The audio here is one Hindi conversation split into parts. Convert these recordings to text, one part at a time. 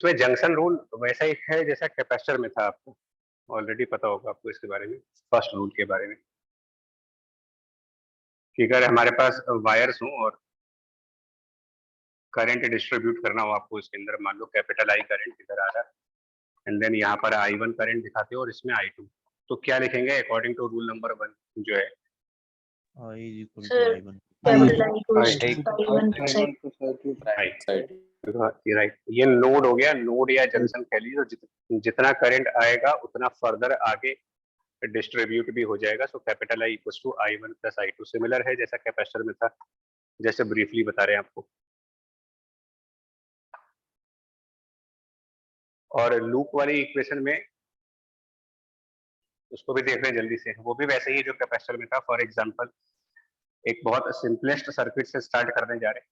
तो जंक्शन रूल वैसा ही है जैसा कैपेसिटर में था, आपको ऑलरेडी पता होगा आपको इसके बारे में, फर्स्ट रूल के बारे में, कि अगर हमारे पास वायर्स हों और करंट डिस्ट्रीब्यूट करना हो आपको इसके अंदर, मान लो कैपिटल आई करंट इधर आ रहा है एंड देन यहाँ पर I1 करंट दिखाते हो और इसमें I2, तो क्या लिखेंगे अकॉर्डिंग टू रूल नंबर 1 जो है? I is equal to Sir, I1 capital I equals I I1 plus I2. Right, ये नोड हो गया, नोड या जंक्शन कह लीजिए, तो जितना करंट आएगा उतना फर्दर आगे डिस्ट्रीब्यूट भी हो जाएगा। So capital I equals to I1 plus I2, similar है जैसा कैपेसिटर में था, जैसे ब्रीफली बता रहे हैं आपको। और लूप वाली इक्वेशन में उसको भी देख रहे हैं जल्दी से, वो भी वैसे ही जो कैपेसिटर में था। फॉर एग्जांपल एक बहुत सिंपलेस्ट सर्किट से स्टार्ट करने जा रहे हैं।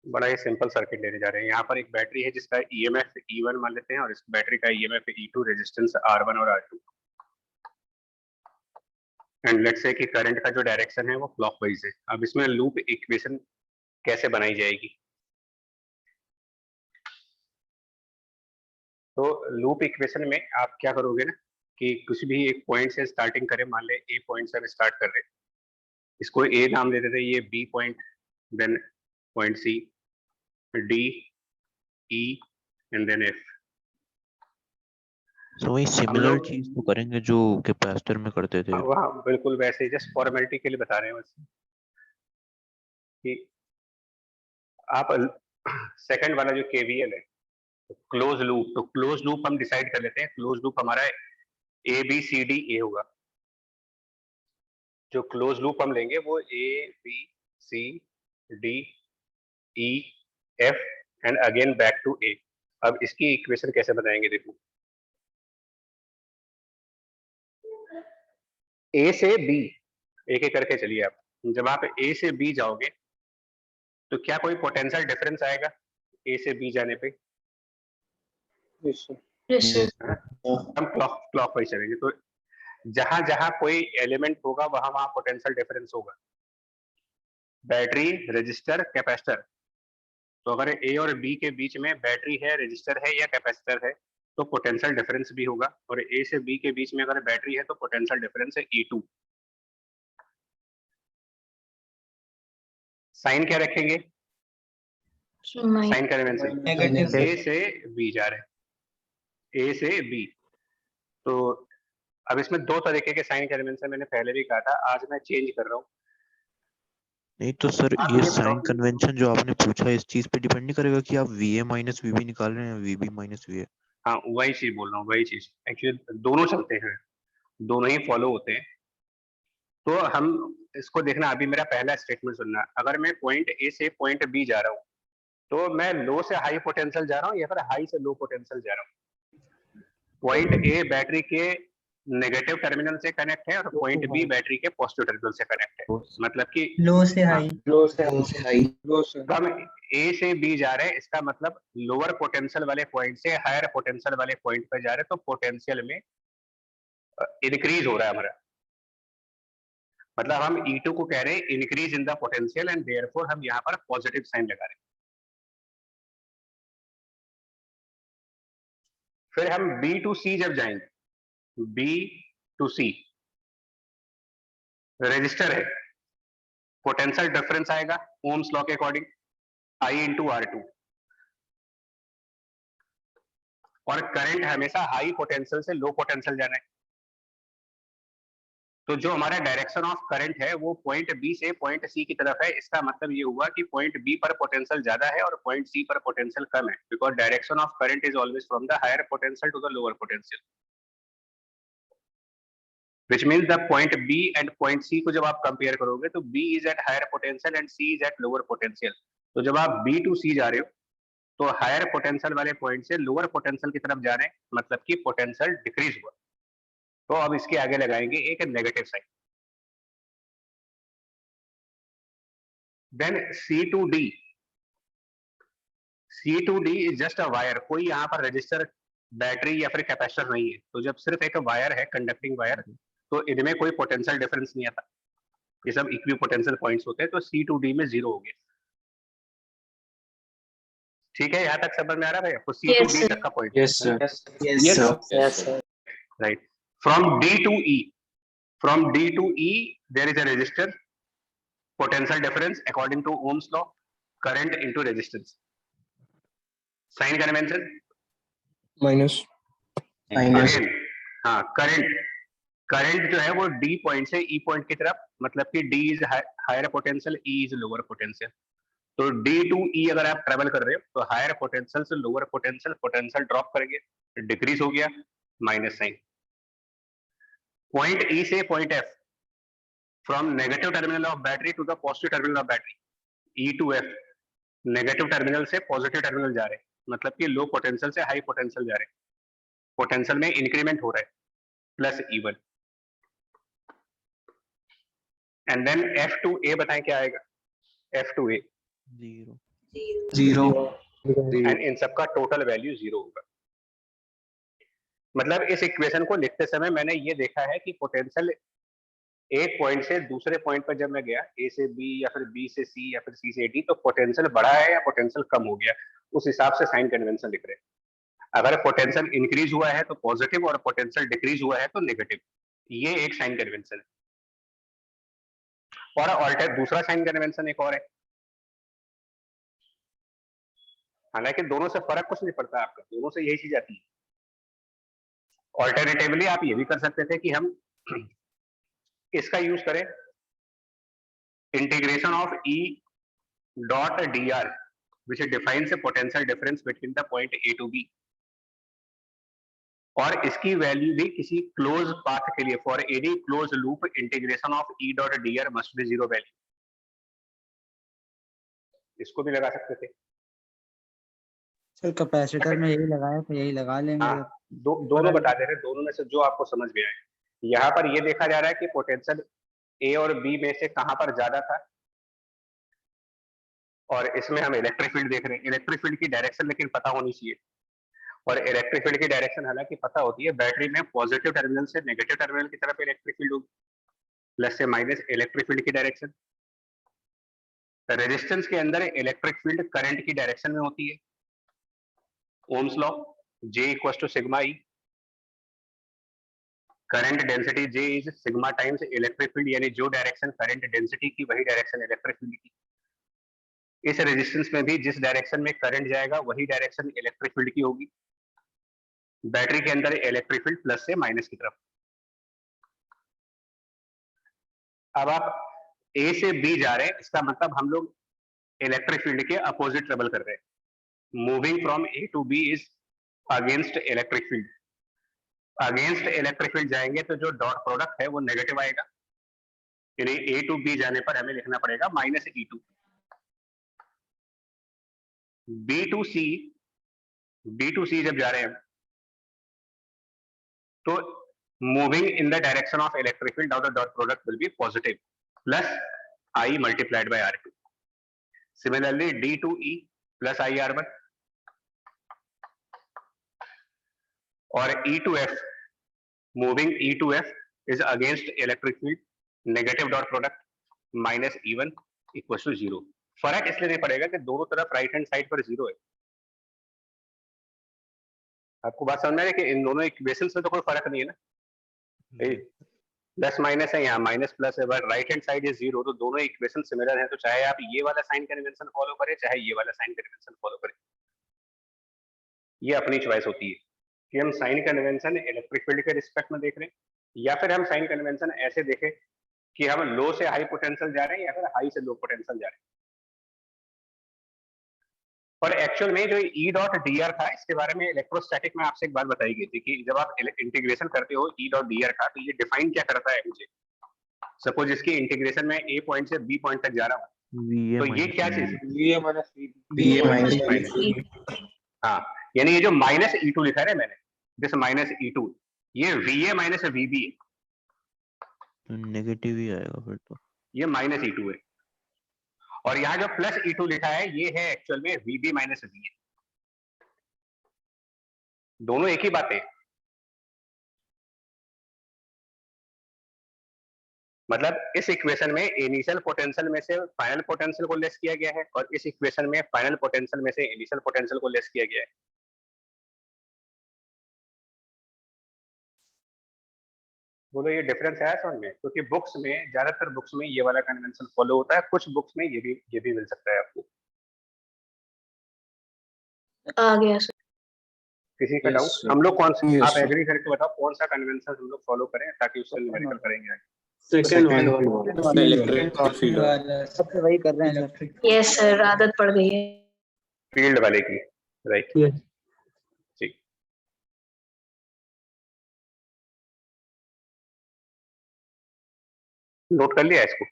बड़ा ही सिंपल सर्किट लेने जा रहे हैं। यहाँ पर एक बैटरी है जिसका ईएमएफ E1 मान लेते हैं और इस बैटरी का ईएमएफ E2, रेजिस्टेंस R1 और R2, एंड लेट्स से कि करंट का जो डायरेक्शन है वो क्लॉकवाइज है। अब इसमें लूप इक्वेशन कैसे बनाई जाएगी? तो लूप इक्वेशन में आप क्या करोगे ना, कि कुछ भी एक पॉइंट से स्टार्टिंग करें, मान ले ए पॉइंट से हम स्टार्ट कर रहे हैं, इसको ए नाम दे देते हैं, ये B point, then point C, D, E and then F. तो वही सिमिलर चीज तो करेंगे जो कैपेसिटर में करते थे। वहाँ बिल्कुल वैसे ही, जस्ट फॉर्मेलिटी के लिए बता रहे हैं बस, कि आप सेकंड वाला जो केवीएल है क्लोज लूप, तो क्लोज लूप हम डिसाइड कर लेते हैं। क्लोज लूप हमारा ए बी सी डी ए होगा। जो क्लोज लूप हम लेंगे वो A B C D E F and again back to A. अब इसकी इक्वेशन कैसे बनाएंगे? देखो, ए से बी एक एक करके चलिए आप। जब आप ए से बी जाओगे तो क्या कोई पोटेंशियल डिफरेंस आएगा ए से बी जाने पे? Yes, sir. हम क्लॉकवाइज चलेंगे, तो जहां जहां कोई एलिमेंट होगा वहां वहां पोटेंशियल डिफरेंस होगा। बैटरी, रजिस्टर, कैपेसिटर, तो अगर ए और बी के बीच में बैटरी है, रजिस्टर है या कैपेसिटर है तो पोटेंशियल डिफरेंस भी होगा। और ए से बी के बीच में अगर बैटरी है तो पोटेंशियल डिफरेंस है E2। साइन क्या रखेंगे? साइन कन्वेंशन, ए से बी जा रहे हैं, ए से बी। तो अब इसमें दो तरीके के साइन कन्वेंशन मैंने पहले भी कहा था, आज मैं चेंज कर रहा हूँ। नहीं तो सर आप ये ये साइन बताओ, कन्वेंशन जो आपने पूछा इस चीज पे डिपेंड नहीं करेगा कि आप VA माइनस VB निकाल रहे हैं या VB माइनस VA। हाँ वही चीज बोल रहा हूँ, वही चीज एक्चुअली दोनों चलते हैं, दोनों ही फॉलो होते हैं। तो हम इसको देखना, अभी मेरा पहला स्टेटमेंट सुनना। अगर मैं पॉइंट ए से पॉइंट बी जा रहा हूँ तो मैं लो से हाई पोटेंशियल जा रहा हूँ या फिर हाई से लो पोटेंशियल जा रहा हूँ? पॉइंट ए बैटरी के नेगेटिव टर्मिनल से कनेक्ट है और पॉइंट बी बैटरी के पॉजिटिव टर्मिनल से कनेक्ट है, मतलब कि लो से हाई। तो हम ए से बी जा रहे हैं, इसका मतलब लोअर पोटेंशियल वाले पॉइंट से हायर पोटेंशियल वाले पॉइंट पर जा रहे हैं, तो पोटेंशियल में इंक्रीज हो रहा है हमारा। मतलब हम E2 को कह रहे हैं increase in the potential and therefore हम यहाँ पर पॉजिटिव साइन लगा रहे हैं। फिर हम B टू C जब जाएंगे, B टू C रजिस्टर है, पोटेंशियल डिफरेंस आएगा ओम्स लॉ के अकॉर्डिंग I इंटू R2, और करंट हमेशा हाई पोटेंशियल से लो पोटेंशियल जाना है। तो जो हमारा डायरेक्शन ऑफ करंट है वो पॉइंट बी से पॉइंट सी की तरफ है। इसका मतलब ये हुआ कि पॉइंट बी पर पोटेंशियल ज्यादा है और पॉइंट सी पर पोटेंशियल कम है, because direction of current is always from the higher potential to the lower potential, which means the point B and point C को जब आप कंपेयर करोगे तो B is at higher potential and C is at lower potential। तो जब आप B to C जा रहे हो तो हायर पोटेंशियल वाले पॉइंट से लोअर पोटेंशियल की तरफ जा रहे हैं, मतलब कि पोटेंशियल डिक्रीज हुआ। तो अब इसके आगे लगाएंगे एक negative sign. Then C to D, C to D is just a wire, कोई यहाँ पर रजिस्टर, बैटरी या फिर कैपेसिटर नहीं है। तो जब सिर्फ एक वायर है, कंडक्टिंग वायर, तो इनमें कोई पोटेंशियल डिफरेंस नहीं आता। ये सब इक्विपोटेंशियल पॉइंट्स होते हैं, तो C2D में 0 हो गया। ठीक है, यहाँ तक समझ में आ रहा है भाई आपको? C Yes, to D sir. तक का point. Yes, sir. Yes, Yes, sir. sir. Yes, sir. Right. From D to E, from D to E, there is a resistor. Potential difference according to Ohm's law. Current into resistance. Sign convention. Minus. Again, हाँ, करंट जो है वो D पॉइंट से E पॉइंट की तरफ, मतलब कि D is higher potential, E is lower potential. तो D to E अगर आप ट्रेवल कर रहे हो तो हायर पोटेंशियल से लोअर पोटेंशियल ड्रॉप करेंगे, डिक्रीज हो गया, माइनस साइन। पॉइंट E से point F, from negative terminal of battery to the positive terminal of battery, E to F, negative terminal से पॉजिटिव टर्मिनल जा रहे हैं, मतलब कि लो पोटेंशियल से हाई पोटेंशियल जा रहे हैं, पोटेंशियल में इंक्रीमेंट हो रहा है, plus E1। And then F to A बताएं क्या आएगा? F to A 0 and in सबका टोटल वैल्यू 0 होगा। मतलब इस इक्वेशन को लिखते समय मैंने ये देखा है कि पोटेंशियल एक पॉइंट से दूसरे पॉइंट पर जब मैं गया, A से B या फिर B से C या फिर C से D, तो पोटेंशियल बढ़ा है या पोटेंशियल कम हो गया, उस हिसाब से साइन कन्वेंशन लिख रहे हैं। अगर पोटेंशियल इंक्रीज हुआ है तो पॉजिटिव और पोटेंशियल डिक्रीज हुआ है तो नेगेटिव, ये एक साइन कन्वेंशन है। और ऑल्टर दूसरा साइन कन्वेंशन एक और है, हालांकि दोनों से फर्क कुछ नहीं पड़ता आपका, दोनों से यही चीज आती है। ऑल्टरनेटिवली आप ये भी कर सकते थे कि हम इसका यूज करें, integration of E dot dr which defines a potential difference between the point A to B, और इसकी वैल्यू भी किसी क्लोज पाथ के लिए, for any close loop integration of E dot dr must be 0 value, इसको भी लगा सकते थे। सर कैपेसिटर में यही लगाया तो यही लगा लेंगे। हाँ, दोनों बता दे रहे, दोनों में से जो आपको समझ में आए। यहाँ पर ये देखा जा रहा है कि पोटेंशियल A और B में से कहां पर ज्यादा था, और इसमें हम इलेक्ट्रिक फील्ड देख रहे हैं। इलेक्ट्रिक फील्ड की डायरेक्शन लेकिन पता होनी चाहिए, और इलेक्ट्रिक फील्ड की डायरेक्शन हालांकि पता होती है, बैटरी में पॉजिटिव टर्मिनल से नेगेटिव टर्मिनल की तरफ इलेक्ट्रिक फील्ड होगी, प्लस से माइनस इलेक्ट्रिक फील्ड की डायरेक्शन। रेजिस्टेंस के अंदर इलेक्ट्रिक फील्ड करंट की डायरेक्शन में होती है, Ohm's law, J equal to sigma E, current density J is sigma times electric field, यानी जो डायरेक्शन करंट डेंसिटी की वही डायरेक्शन इलेक्ट्रिक फील्ड की। इस रेजिस्टेंस में भी जिस डायरेक्शन में करंट जाएगा वही डायरेक्शन इलेक्ट्रिक फील्ड की होगी। बैटरी के अंदर इलेक्ट्रिक फील्ड प्लस से माइनस की तरफ। अब आप A से B जा रहे हैं, इसका मतलब हम लोग इलेक्ट्रिक फील्ड के अपोजिट ट्रेवल कर रहे हैं। Moving from A to B is against electric field. Against electric field जाएंगे तो जो डॉट प्रोडक्ट है वो नेगेटिव आएगा, यानी A to B जाने पर हमें लिखना पड़ेगा minus E2। B to C जब जा रहे हैं तो moving in the direction of electric field, the dot product will be positive, plus I multiplied by R2। Similarly D to E plus IR1, और E to F, moving E to F is against electric field, negative dot product minus E1 equal to 0। फर्क इसलिए नहीं पड़ेगा कि दोनों तरफ राइट हैंड साइड पर 0 है। आपको बात समझ में आ रही है कि इन दोनों इक्वेशंस में तो कोई फर्क नहीं है ना, प्लस माइनस है, यहाँ माइनस प्लस है, but right hand side is 0, तो दोनों इक्वेशन सिमिलर है। तो चाहे आप ये वाला साइन कन्वेंशन फॉलो करें, चाहे ये वाला साइन कन्वेंशन फॉलो करें, ये अपनी चॉइस होती है कि हम साइन कन्वेंशन इलेक्ट्रिक फील्ड के रिस्पेक्ट में देख रहे हैं, या फिर हम साइन कन्वेंशन ऐसे देखें कि हम लो से हाई पोटेंशियल जा रहे हैं या फिर हाई से लो पोटेंशियल जा रहे हैं। और एक्चुअल में जो E डॉट dr था, इसके बारे में इलेक्ट्रोस्टैटिक में आपसे एक बात बताई गई थी कि जब आप इंटीग्रेशन करते हो E डॉट dr का, तो ये डिफाइन क्या करता है मुझे। सपोज इसकी इंटीग्रेशन में A पॉइंट से B पॉइंट तक जा रहा हूँ, तो ये क्या चीज है, हाँ, यानी ये जो माइनस E2 लिखा है मैंने, दिस माइनस E2, ये VA माइनस VB है, नेगेटिव ही आएगा फिर तो, ये माइनस E2 है। और यहाँ जो प्लस E2 लिखा है ये है एक्चुअल में VB माइनस VA, दोनों एक ही बात है। मतलब इस इक्वेशन में इनिशियल पोटेंशियल में से फाइनल पोटेंशियल को लेस किया गया है और इस इक्वेशन में फाइनल पोटेंशियल में से इनिशियल पोटेंशियल को लेस किया गया है। बोलो ये डिफरेंस है समझ में? क्योंकि बुक्स में, ज्यादातर बुक्स में ये वाला कन्वेंशन फॉलो होता है, कुछ बुक्स में ये भी मिल सकता है आपको। आ गया सर। किसी का Yes, डाउट? sir. हम लोग कौन सा, Yes, आप sir. एग्री करके बताओ कौन सा कन्वेंशन हम लोग फॉलो करें ताकि उससे न्यूमेरिकल करेंगे। सेकंड Second इलेक्ट्रिक फील्ड सबसे वही कर रहे हैं सर। यस सर, आदत पड़ गई है। फील्ड वाले की, राइट? Yes. ठीक। नोट कर लिया इसको?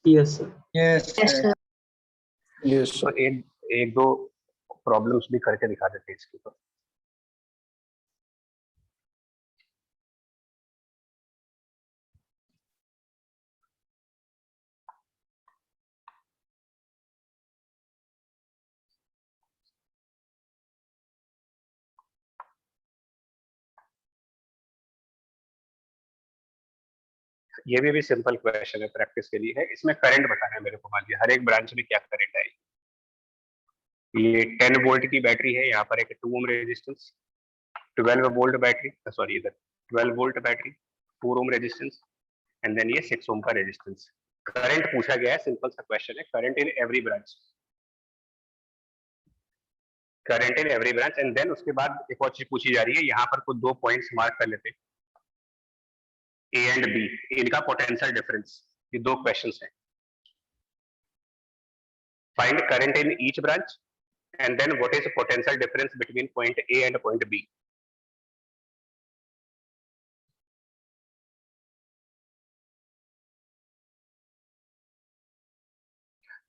Yes sir. Yes yes sir. Yes, sir. तो एक दो प्रॉब्लम्स भी करके दिखा देते हैं इसके ऊपर। ये भी सिंपल क्वेश्चन है, प्रैक्टिस के लिए है। इसमें करंट बताना है मेरे को। मान लिया हर एक ब्रांच में क्या करंट है। ये 10 वोल्ट की बैटरी है, यहाँ पर एक 2 ohm resistance, 12 volt battery, sorry इधर 12 volt battery, 4 ohm resistance and then ये 6 ओम का रेजिस्टेंस। करंट पूछा गया है, सिंपल सा क्वेश्चन है। Current in every branch, current in every branch and then उसके बाद एक और चीज पूछी जा रही है। यहाँ पर कुछ दो पॉइंट्स मार्क कर लेते हैं, ए एंड बी, इनका पोटेंशियल डिफरेंस। ये दो क्वेश्चंस हैं। Find current in each branch and then what is the potential difference between point A and point B?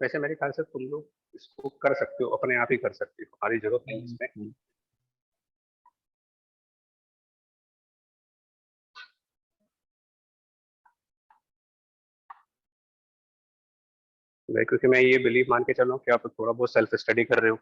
वैसे मेरे ख्याल से तुम लोग इसको कर सकते हो, अपने आप ही कर सकते हो, हमारी जरूरत नहीं इसमें। क्योंकि मैं ये बिलीव मान के चल रहा हूँ कि आप थोड़ा बहुत सेल्फ स्टडी कर रहे हो।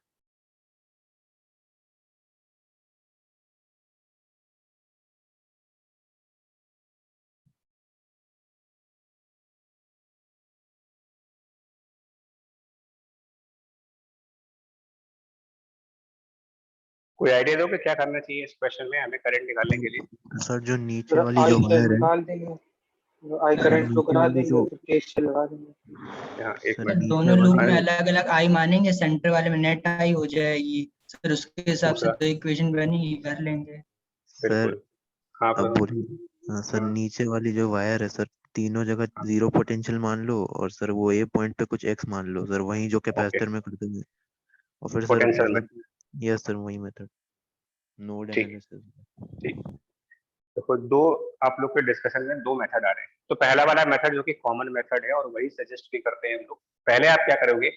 कोई आइडिया दो कि क्या करना चाहिए इस क्वेश्चन में हमें करंट निकालने के लिए? सर जो नीचे वाली जो वायर है, निकाल देंगे, आई करंट को करा देंगे, फिर केस लगा देंगे। यहाँ एक सर मिनट, दोनों लूप में अरे, अलग अलग आई मानेंगे, सेंटर वाले में नेट आई हो जाएगी सर, उसके हिसाब से दूसरा। तो इक्वेशन बनी कर लेंगे सर बिल्कुल। हाँ अब पर बोलिए। हाँ सर, नीचे वाली जो वायर है सर, तीनों जगह जीरो पोटेंशियल मान लो और सर वो ए पॉइंट पे कुछ एक्स मान लो सर, वही जो कैपेसिटर में करते हैं। और फिर सर पोटेंशियल में, मतलब यस सर, वही मेथड नोड ठीक। एनालिसिस। ठीक, तो दो आप लोग के डिस्कशन में दो मेथड आ रहे हैं। तो पहला वाला मेथड जो कि कॉमन मेथड है और वही सजेस्ट भी करते हैं हम लोग। पहले आप क्या करोगे,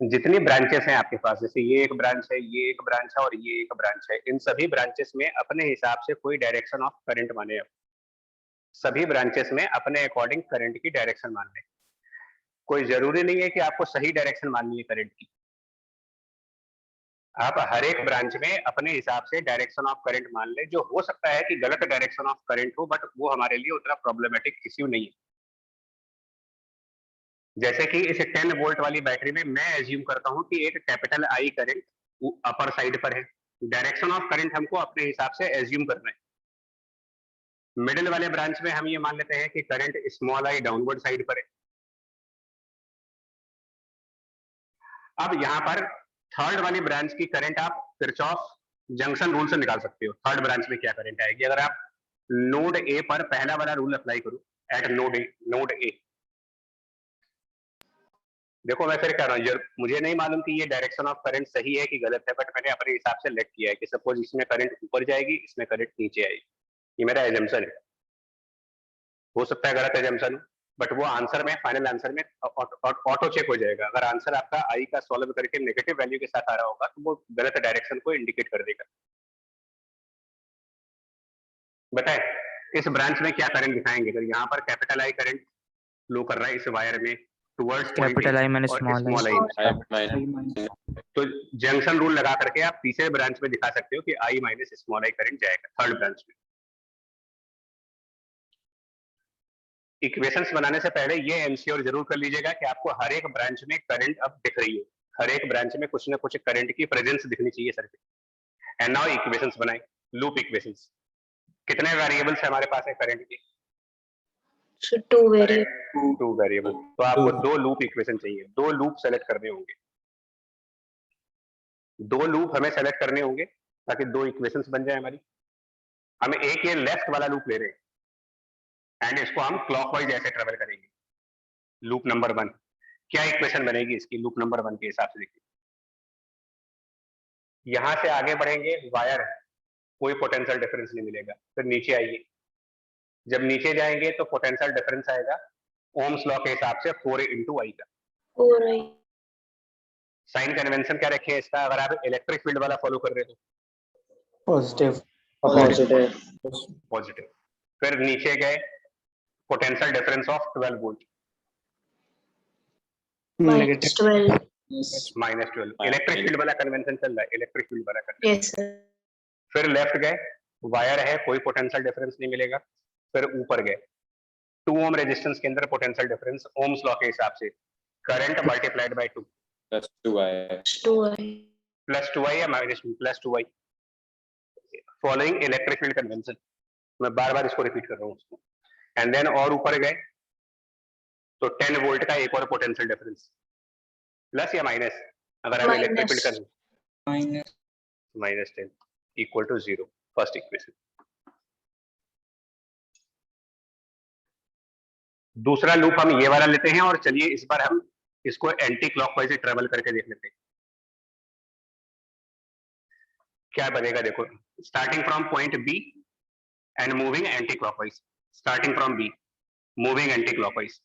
जितनी ब्रांचेस हैं आपके पास, जैसे ये एक ब्रांच है, ये एक ब्रांच है और ये एक ब्रांच है, इन सभी ब्रांचेस में अपने हिसाब से कोई डायरेक्शन ऑफ करंट माने। सभी ब्रांचेस में अपने अकॉर्डिंग करंट की डायरेक्शन मान लें। कोई जरूरी नहीं है कि आपको सही डायरेक्शन माननी है करंट की। आप हर एक ब्रांच में अपने हिसाब से डायरेक्शन ऑफ करंट मान ले। जो हो सकता है कि गलत डायरेक्शन ऑफ करंट हो, बट वो हमारे लिए उतना प्रॉब्लमेटिक इश्यू नहीं है। जैसे कि इस 10 वोल्ट वाली बैटरी में मैं एज्यूम करता हूं कि एक capital I current upper side पर है। डायरेक्शन ऑफ करंट हमको अपने हिसाब से एज्यूम करना है। मिडिल वाले ब्रांच में हम ये मान लेते हैं कि current small I downward side पर है। अब यहाँ पर थर्ड वाली ब्रांच की करंट आप किरचॉफ जंक्शन रूल से निकाल सकते हो। थर्ड ब्रांच में क्या करंट आएगी अगर आप नोड ए पर पहला वाला रूल अप्लाई करो, एट नोड ए। देखो मैं फिर कह रहा हूँ, मुझे नहीं मालूम कि ये डायरेक्शन ऑफ करंट सही है कि गलत है, बट मैंने अपने हिसाब से लेट किया है कि सपोज इसमें करंट ऊपर जाएगी, इसमें करंट नीचे आएगी। ये मेरा एजम्पशन है, हो सकता है गलत एजम्पशन हो, बट वो आंसर में, फाइनल आंसर में ऑटो चेक हो जाएगा। अगर आंसर आपका आई का सॉल्व करके नेगेटिव वैल्यू के साथ आ रहा होगा तो वो गलत डायरेक्शन को इंडिकेट कर देगा। बताए इस ब्रांच में क्या करंट दिखाएंगे? अगर यहाँ पर कैपिटल आई करंट फ्लो कर रहा है इस वायर में टुवर्ड्स कैपिटल आई माइनस और स्मॉल स्मॉल आई, तो जंक्शन रूल लगा करके आप तीसरे ब्रांच में दिखा सकते हो कि आई माइनस स्मॉल आई करंट जाएगा थर्ड ब्रांच में। इक्वेशंस बनाने से पहले ये एंश्योर जरूर कर लीजिएगा कि आपको हर एक ब्रांच में करंट अब दिख रही हो, हर एक ब्रांच में कुछ ना कुछ करंट की प्रेजेंस दिखनी चाहिए सर्किट। एंड नाउ इक्वेशंस बनाए, लूप इक्वेशंस। कितने वेरिएबल्स हमारे पास है करंट के? So 2 variable. 2 वेरिएबल। तो आपको 2 लूप इक्वेशन चाहिए, 2 लूप सेलेक्ट करने होंगे, 2 लूप हमें सेलेक्ट करने होंगे ताकि 2 इक्वेशंस बन जाए हमारी। हम एक ये लेफ्ट वाला लूप ले रहे हैं एंड इसको हम क्लॉकवाइज ऐसे ट्रेवल करेंगे। लूप नंबर 1 क्या इक्वेशन बनेगी इसकी लूप नंबर 1 के हिसाब से? देखिए, यहां से आगे बढ़ेंगे, वायर कोई पोटेंशियल डिफरेंस नहीं मिलेगा। फिर नीचे आइए, जब नीचे जाएंगे तो पोटेंशियल डिफरेंस आएगा ओम्स लॉ के हिसाब से 4 into I का। 4i. साइन कन्वेंशन क्या रखे इसका? अगर आप इलेक्ट्रिक फील्ड वाला फॉलो कर रहे हो पॉजिटिव पॉजिटिव। फिर नीचे गए, potential difference of 12 volt Minus 12. -12। Electric field वाला कन्वेंशन चल रहा है, इलेक्ट्रिक फील्ड वाला कन्वेंशन। Yes, sir. फिर लेफ्ट गए, वायर है, कोई पोटेंशियल डिफरेंस नहीं मिलेगा। फिर ऊपर गए, 2 ओम रेजिस्टेंस के अंदर पोटेंशियल डिफरेंस ओम्स लॉ के हिसाब से current multiplied bye 2 Plus 2i. 2i. Plus 2i या minus plus 2i following electric field convention. मैं बार बार इसको रिपीट कर रहा हूँ उसको। एंड देन और ऊपर गए तो 10 वोल्ट का एक और पोटेंशियल डिफरेंस, प्लस या माइनस? अगर आप इलेक्ट्रिक फील्ड कर -10 इक्वल टू 0, फर्स्ट इक्वेशन। दूसरा लूप हम ये वाला लेते हैं और चलिए इस बार हम इसको एंटी क्लॉकवाइज ट्रेवल करके देख लेते हैं क्या बनेगा। देखो, starting from point B and moving anti clockwise, starting from B moving anti clockwise.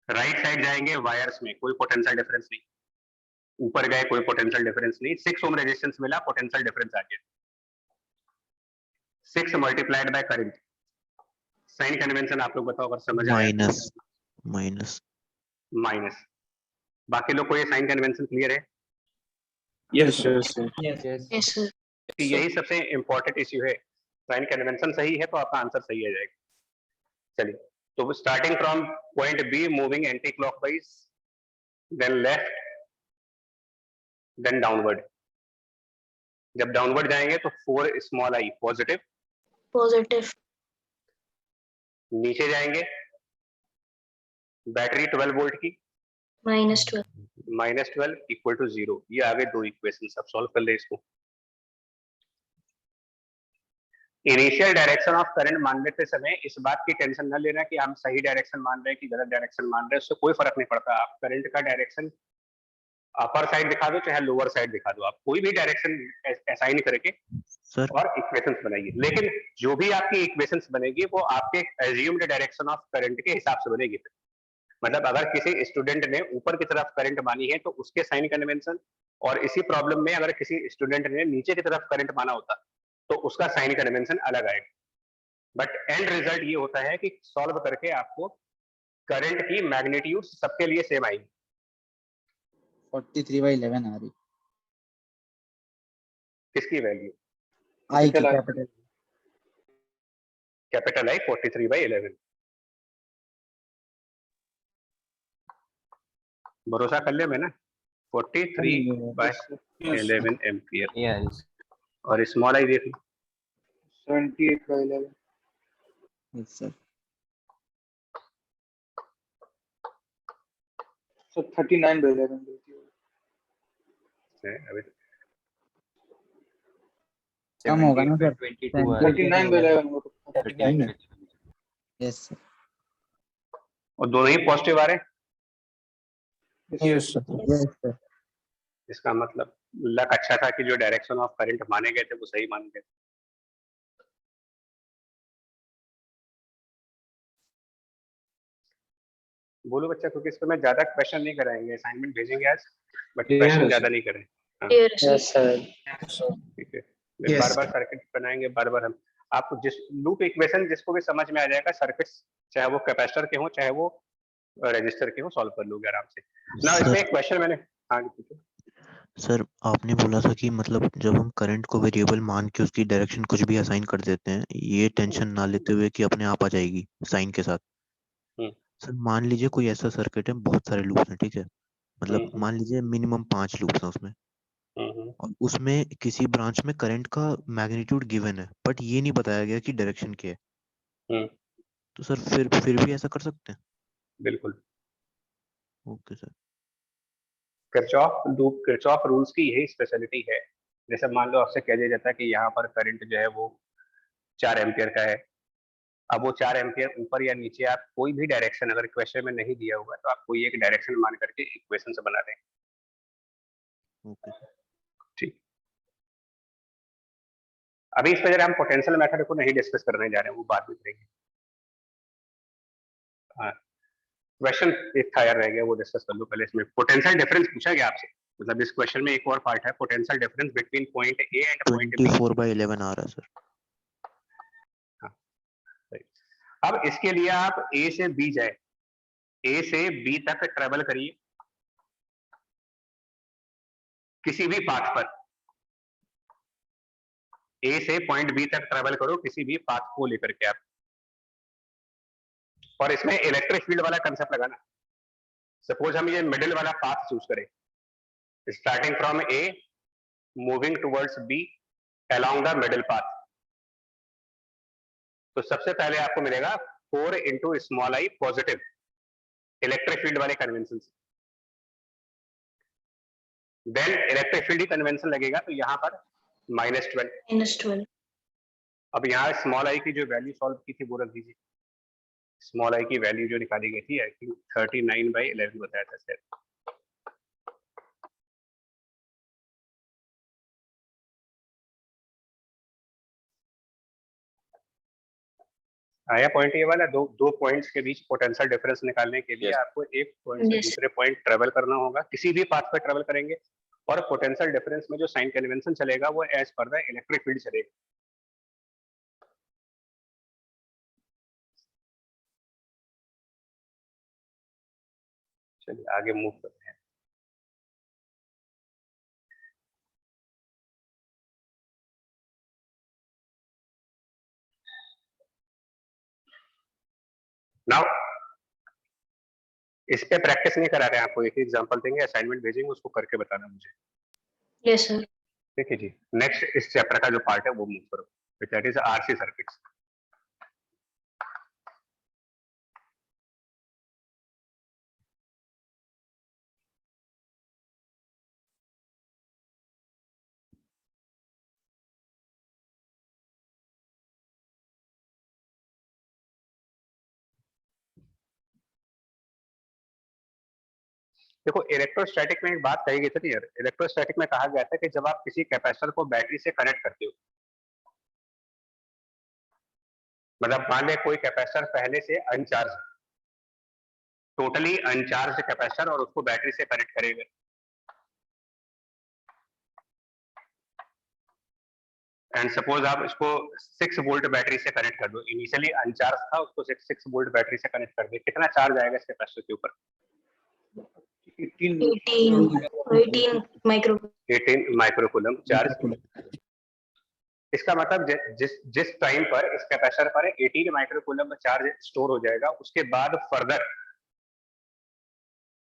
Right side जाएंगे, वायर्स में कोई पोटेंशियल डिफरेंस नहीं, ऊपर गए कोई पोटेंशियल डिफरेंस नहीं, 6 ओम रेजिस्टेंस मिला, पोटेंशियल डिफरेंस आ गया 6 multiplied by current. Sign convention आप लोग बताओ अगर समझ आया। माइनस। बाकी लोग को ये साइन कन्वेंशन क्लियर है? Yes, Yes, sir. कि यही सबसे इंपॉर्टेंट इश्यू है। साइन कन्वेंशन सही है तो आपका आंसर सही आ जाएगा। चलिए, तो starting from point B moving anti clockwise, then left, then downward. जब डाउनवर्ड जाएंगे तो 4 स्मॉल आई पॉजिटिव, Positive. नीचे जाएंगे बैटरी 12 वोल्ट की -12. -12 इक्वल टू 0। ये आगे 2 इक्वेशन अब सॉल्व कर ले इसको। इनिशियल डायरेक्शन ऑफ करंट मान लेते समय इस बात की टेंशन न लेना कि हम सही डायरेक्शन मान रहे हैं कि गलत डायरेक्शन मान रहे हैं, उससे कोई फर्क नहीं पड़ता। आप करंट का डायरेक्शन अपर साइड दिखा दो चाहे लोअर साइड दिखा दो, आप कोई भी डायरेक्शन असाइन करके सर और इक्वेशंस बनाइए। लेकिन जो भी आपकी इक्वेशंस बनेगी वो आपके एज्यूम्ड डायरेक्शन ऑफ करंट के हिसाब से बनेगी। मतलब अगर किसी स्टूडेंट ने ऊपर की तरफ करंट मानी है तो उसके साइन कन्वेंशन, और इसी प्रॉब्लम में अगर किसी स्टूडेंट ने नीचे की तरफ करंट माना होता तो उसका साइन कन्वेंशन अलग आएगा। बट एंड रिजल्ट ये होता है कि सॉल्व करके आपको करंट की मैग्नीट्यूड सबके लिए सेम आएगी। 43/11 आ रही। किसकी वैल्यू? आई की कैपिटल कैपिटल आई 43/11। भरोसा कर लिया मैंने, 43/11 एम्पियर। और स्मॉल आई देख लो 78/11। Yes sir. So 39/11 अभी कम होगा ना सर? 39/11 yes sir. और दोनों ही पॉजिटिव आ रहे हैं, Yes, sir. Yes sir. इसका मतलब लक अच्छा था कि जो डायरेक्शन ऑफ करंट माने गए थे वो सही माने गए। बोलो बच्चा, क्योंकि इस पे मैं ज्यादा क्वेश्चन नहीं कराएंगे, असाइनमेंट भेजेंगे आज, बट Yes, क्वेश्चन sir. ज्यादा नहीं करें। Clear, sir. Yes, sir. ठीक है, Yes, बार बार sir. सर्किट बनाएंगे, बार बार हम आपको जिस लूप इक्वेशन जिसको भी समझ में आ जाएगा, सर्किट्स चाहे वो कैपेसिटर के हो चाहे वो रजिस्टर के हो, सॉल्व कर लोगे आराम से ना। सर इसमें एक क्वेश्चन मैंने, हाँ पूछो। सर आपने बोला था कि मतलब जब हम करंट को वेरिएबल मान के उसकी डायरेक्शन कुछ भी असाइन कर देते हैं, ये टेंशन ना लेते हुए कि अपने आप आ जाएगी साइन के साथ, सर मान लीजिए कोई ऐसा सर्किट है, बहुत सारे लूप्स हैं, ठीक है, मतलब हम्म, मान लीजिए मिनिमम 5 लूप्स हैं उसमें, और उसमें किसी ब्रांच में करंट का मैग्नीट्यूड गिवन है, बट ये नहीं बताया गया कि डायरेक्शन क्या है, हम्म, तो सर फिर भी ऐसा कर सकते हैं? बिल्कुल। Okay sir. किरचॉफ रूल्स की यही स्पेशलिटी है। जैसे मान लो आपसे कह दिया जाता है कि यहाँ पर करंट जो है वो 4 एम्पियर का है। अब वो 4 एम्पियर ऊपर या नीचे, आप कोई भी डायरेक्शन अगर क्वेश्चन में नहीं दिया होगा तो आप कोई एक डायरेक्शन मान करके इक्वेशन से बना दें। Okay sir. ठीक। अभी इस वजह हम पोटेंशियल मेथड को नहीं डिस्कस करने जा रहे हैं, वो बाद में करेंगे। हाँ, क्वेश्चन एक था यार, रह गया, वो डिस्कस कर लो पहले। इसमें पोटेंशियल डिफरेंस पूछा गया आपसे, मतलब इस क्वेश्चन में एक और पार्ट है, potential difference between point A and point B. 24/11 आ रहा है सर। अब इसके लिए आप ए से बी जाए, ए से बी तक ट्रेवल करिए किसी भी पाथ पर। ए से पॉइंट बी तक ट्रेवल करो किसी भी पाथ को लेकर के आप, और इसमें इलेक्ट्रिक फील्ड वाला कंसेप्ट लगाना। सपोज हम ये मिडिल वाला पाथ चूज करें, starting from A moving towards B along the middle path, तो सबसे पहले आपको मिलेगा 4 into small I positive electric field वाले कन्वेंशन से। देन इलेक्ट्रिक फील्ड कन्वेंशन लगेगा तो यहाँ पर -12। -12. अब यहाँ स्मॉल आई की जो वैल्यू सॉल्व की थी वो रख दीजिए। स्मॉल आई की वैल्यू जो निकाली गई थी, आई थिंक 39/11 बताया था शायद। आया पॉइंट ये वाला, दो पॉइंट्स के बीच पोटेंशियल डिफरेंस निकालने के लिए Yes. आपको एक पॉइंट से Yes. दूसरे पॉइंट ट्रेवल करना होगा, किसी भी पाथ पर ट्रेवल करेंगे, और पोटेंशियल डिफरेंस में जो साइन कन्वेंशन चलेगा वो as per the electric field चलेगा। चलिए आगे मूव करते हैं। नाउ इस पे प्रैक्टिस नहीं करा रहे हैं आपको, एक एग्जांपल देंगे, असाइनमेंट भेजेंगे, उसको करके बताना मुझे। Yes, sir. ठीक है जी। नेक्स्ट इस चैप्टर का जो पार्ट है वो मूव करो, दैट इज आरसी सर्किट्स। देखो इलेक्ट्रोस्टैटिक में एक बात कही गई थी यार, इलेक्ट्रोस्टैटिक में कहा गया था कि जब आप किसी कैपेसिटर को बैटरी से कनेक्ट करते हो, मतलब मान ले कोई कैपेसिटर पहले से अनचार्ज, टोटली अनचार्ज कैपेसिटर, और उसको बैटरी से कनेक्ट करेंगे, एंड सपोज आप इसको 6 वोल्ट बैटरी से कनेक्ट कर दो, इनिशियली अनचार्ज था, उसको 6 वोल्ट बैटरी से कनेक्ट कर दे, कितना चार्ज आएगा इस कैपेसिटर के ऊपर? 18 micro. 18 microcoulomb charge. इसका मतलब जिस टाइम पर इस कैपेसिटर पर 18 माइक्रोकूलम चार्ज स्टोर हो जाएगा, उसके बाद फर्दर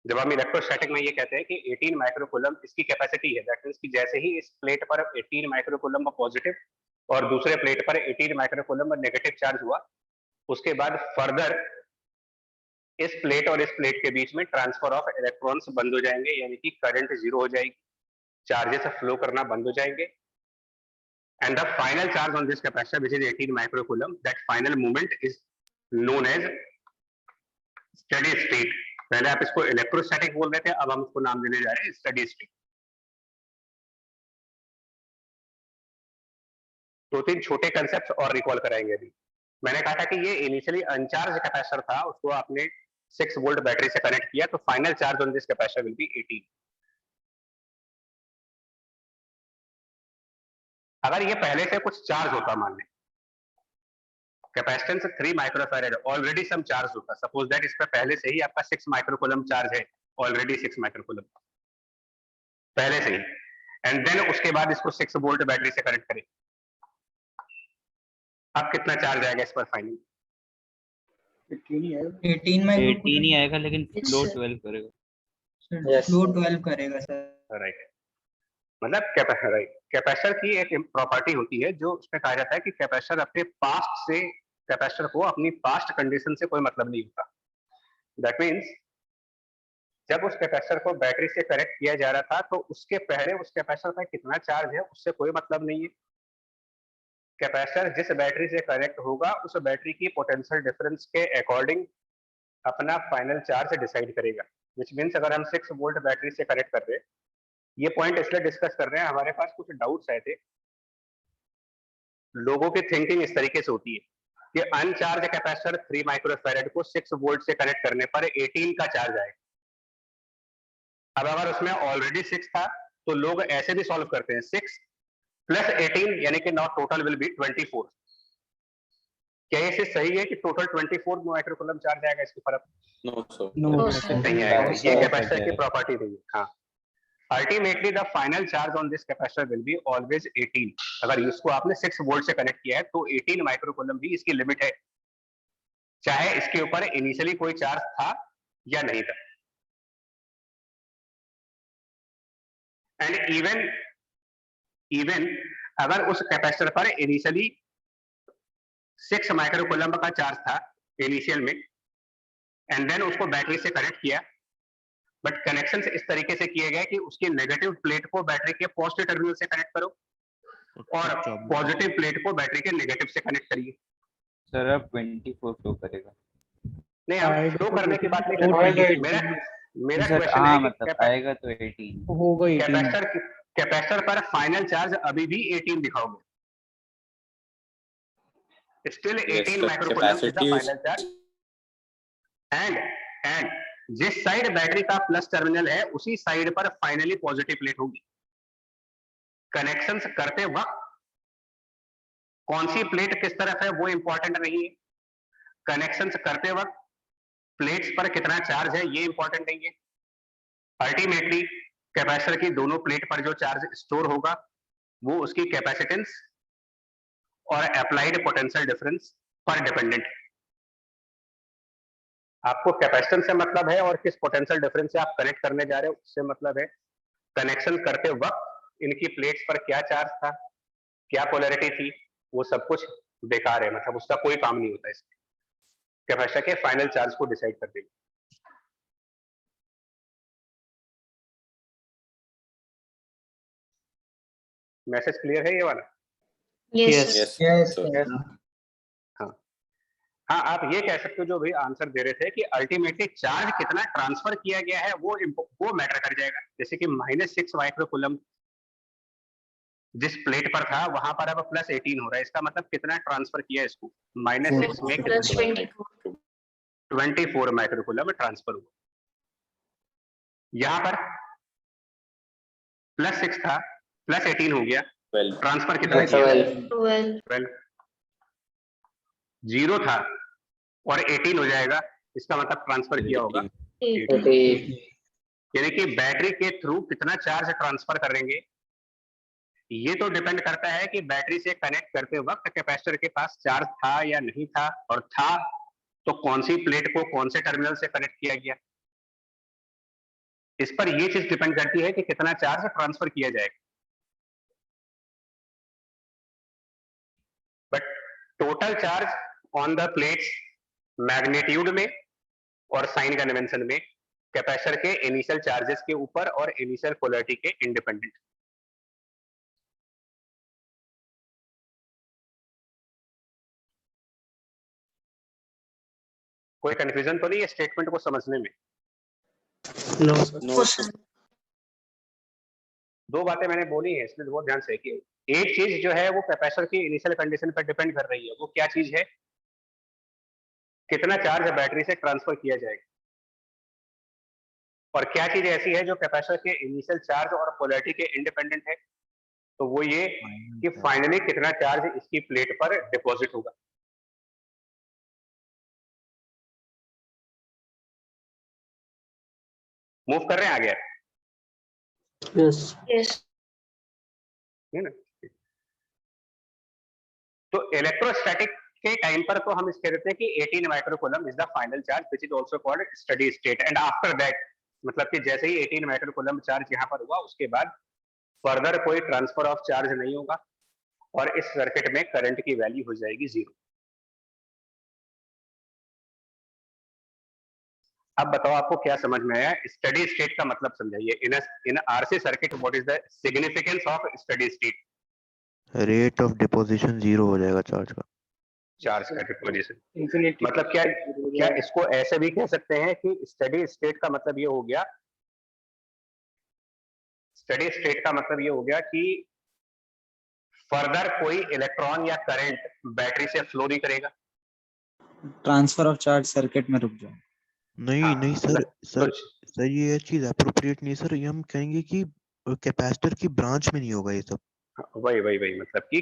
जब हम इलेक्ट्रोस्टैटिक में ये कहते हैं कि 18 माइक्रोकूलम इसकी कैपेसिटी है, दैट मींस कि जैसे ही इस प्लेट पर 18 माइक्रोकूलम पॉजिटिव और दूसरे प्लेट पर 18 माइक्रोकूलम नेगेटिव चार्ज हुआ, उसके बाद फर्दर इस प्लेट और इस प्लेट के बीच में ट्रांसफर ऑफ इलेक्ट्रॉन्स बंद हो जाएंगे, यानी कि करंट जीरो हो जाएगी, चार्जेस फ्लो करना बंद हो जाएंगे, and the final charge on this capacitor which is 18 microcoulomb, that final movement is known as steady state. पहले आप इसको इलेक्ट्रोस्टैटिक बोल रहे थे, अब हम इसको नाम देने जा रहे हैं स्टेडी स्टेट। दो तीन छोटे कंसेप्ट और रिकॉल कराएंगे अभी। मैंने कहा था कि ये इनिशियली अनचार्ज कैपेसिटर था, उसको आपने 6 वोल्ट बैटरी से कनेक्ट किया, तो final charge on this capacitor will B 18। अगर ये पहले से कुछ चार्ज होता, मान लें capacitance 3 microfarad, already some charge होता, सपोज दैट इस पर पहले से ही आपका 6 माइक्रोकूलम चार्ज है, ऑलरेडी 6 माइक्रोकूलम पहले से ही, एंड देन उसके बाद इसको 6 वोल्ट बैटरी से कनेक्ट करें, अब कितना चार्ज आएगा इस पर फाइनल? 18 ही है 18 माइक्रो 18 ही आएगा लेकिन Yes, फ्लो sir. 12 करेगा। Yes, flow sir. 12 करेगा सर। राइट, मतलब कैपेसिटर की एक प्रॉपर्टी होती है जो उसमें कहा जाता है कि कैपेसिटर अपने पास्ट से, कैपेसिटर को अपनी पास्ट कंडीशन से कोई मतलब नहीं होता। दैट मीन्स जब उस कैपेसिटर को बैटरी से कनेक्ट किया जा रहा था तो उसके पहले उस कैपेसिटर का कितना चार्ज है उससे कोई मतलब नहीं है। कैपेसिटर जिस बैटरी से कनेक्ट होगा उस बैटरी की पोटेंशियल डिफरेंस के अकॉर्डिंग अपना फाइनल चार्ज डिसाइड करेगा। विच मीन्स अगर हम 6 वोल्ट बैटरी से कनेक्ट कर रहे हैं, ये पॉइंट इसलिए डिस्कस कर रहे हैं, हमारे पास कुछ डाउट्स आए थे। लोगों की थिंकिंग इस तरीके से होती है कि अनचार्ज कैपेसिटर 3 माइक्रोफैरेड को 6 वोल्ट से कनेक्ट करने पर 18 का चार्ज आएगा। अब अगर उसमें ऑलरेडी 6 था तो लोग ऐसे भी सॉल्व करते हैं, 6 प्लस 18 यानी कि नाउ टोटल विल बी 24। क्या ये चीज सही है कि टोटल 24 माइक्रोकूलम चार्ज आएगा? इसकी फर्क No, sir. No, No, sir. sir. नहीं आएगा, No, ये sir. कैपेसिटर की प्रॉपर्टी नहीं है। हाँ, ultimately the final charge on this capacitor will be always 18। अगर इसको आपने 6 वोल्ट से कनेक्ट किया है तो 18 माइक्रोकूलम भी इसकी लिमिट है, चाहे इसके ऊपर इनिशियली कोई चार्ज था या नहीं था। एंड इवन अगर उस कैपेसिटर पर इनिशियली 6 माइक्रोकूलम का चार्ज था इनिशियल में, एंड देन उसको बैटरी से कनेक्ट किया, बट कनेक्शन इस तरीके से किए गए कि उसकी नेगेटिव प्लेट को बैटरी के पॉजिटिव टर्मिनल से कनेक्ट करो और पॉजिटिव प्लेट को बैटरी के नेगेटिव से कनेक्ट करिए। सर अब 24 फ्लो करेगा। नहीं, हम आएगा फ्लो तो करने की बात नहीं तो कर रहे आएगा हैं। 18। मेरा सर क्वेश्चन हाँ है कि मतलब आएगा तो 18 होगा 18। कैपेसिटर पर फाइनल चार्ज अभी भी 18 दिखाओगे, still Yes, 18 the microcoulomb is the capacity is final charge. And जिस साइड बैटरी का प्लस टर्मिनल है उसी साइड पर फाइनली पॉजिटिव प्लेट होगी। कनेक्शंस करते वक्त कौन सी प्लेट किस तरफ है वो इंपॉर्टेंट नहीं है, कनेक्शंस करते वक्त प्लेट्स पर कितना चार्ज है ये इंपॉर्टेंट नहीं है। अल्टीमेटली कैपेसिटर की दोनों प्लेट पर जो चार्ज स्टोर होगा वो उसकी कैपेसिटेंस और अप्लाइड पोटेंशियल डिफरेंस पर डिपेंडेंट है। आपको कैपेसिटेंस से मतलब है और किस पोटेंशियल डिफरेंस से आप कनेक्ट करने जा रहे हो उससे मतलब है। कनेक्शन करते वक्त इनकी प्लेट्स पर क्या चार्ज था, क्या पोलैरिटी थी, वो सब कुछ बेकार है, मतलब उसका कोई काम नहीं होता इसमें। कैपेसिटर के फाइनल चार्ज को डिसाइड कर देंगे। मैसेज क्लियर है ये वाला? Yes, sir. yes, Yes, sir. sir. हाँ, आप ये कह सकते हो जो भी आंसर दे रहे थे कि अल्टीमेटली चार्ज कितना ट्रांसफर किया गया है वो मैटर कर जाएगा। जैसे कि -6 माइक्रोकूलम जिस प्लेट पर था वहां पर अब +18 हो रहा है, इसका मतलब कितना ट्रांसफर किया इसको, -6 में Plus 24. 24 माइक्रोकूलम ट्रांसफर हुआ। यहाँ पर +6 था, +18 हो गया, 12. ट्रांसफर कितना किया? 12. 12। 0 था और 18 हो जाएगा, इसका मतलब ट्रांसफर किया होगा 18. यानी कि बैटरी के थ्रू कितना चार्ज ट्रांसफर करेंगे ये तो डिपेंड करता है कि बैटरी से कनेक्ट करते वक्त कैपेसिटर के पास चार्ज था या नहीं था, और था तो कौन सी प्लेट को कौन से टर्मिनल से कनेक्ट किया गया। इस पर यह चीज डिपेंड करती है कि कितना चार्ज ट्रांसफर किया जाएगा। But total charge on the plates magnitude में और साइन कन्वेंशन में कैपेसिटर के इनिशियल चार्जेस के ऊपर और इनिशियल पोलैरिटी के इंडिपेंडेंट। कोई कंफ्यूजन तो नहीं है स्टेटमेंट को समझने में? No, sir. No, Oh, sir. sir. दो बातें मैंने बोली है इसलिए बहुत ध्यान से कि एक चीज जो है वो कैपेसिटर की इनिशियल कंडीशन पर डिपेंड कर रही है। वो क्या चीज है? कितना चार्ज बैटरी से ट्रांसफर किया जाएगा। और क्या चीज ऐसी है जो कैपेसिटर के इनिशियल चार्ज और पोलैरिटी के इंडिपेंडेंट है? तो वो ये कि फाइनली कितना चार्ज इसकी प्लेट पर डिपॉजिट होगा। मूव कर रहे हैं आगे, Yes. Yes. है ना? तो इलेक्ट्रोस्टैटिक के टाइम पर तो हम इस कह देते हैं कि 18 microcoulomb is the final charge which is also called steady state, and after that मतलब कि जैसे ही 18 माइक्रोकूलम चार्ज यहाँ पर हुआ उसके बाद फर्दर कोई ट्रांसफर ऑफ चार्ज नहीं होगा और इस सर्किट में करंट की वैल्यू हो जाएगी 0। अब बताओ आपको क्या समझ में आया? स्टडी स्टेट का मतलब समझाइए। इन RC circuit what is the significance of steady state? Rate of deposition 0 हो जाएगा चार्ज का। चार्ज का डिपोजिशन इंफिनिटी मतलब क्या इसको ऐसे भी कह सकते हैं कि स्टडी स्टेट का मतलब ये हो गया, स्टडी स्टेट का मतलब ये हो गया कि फर्दर कोई इलेक्ट्रॉन या करंट बैटरी से फ्लो नहीं करेगा। ट्रांसफर ऑफ चार्ज सर्किट में रुक जाए। नहीं हाँ, नहीं सर, सर ये चीज अप्रोप्रिएट नहीं सर, ये हम कहेंगे कि कैपेसिटर की ब्रांच में नहीं होगा ये सब। वही मतलब कि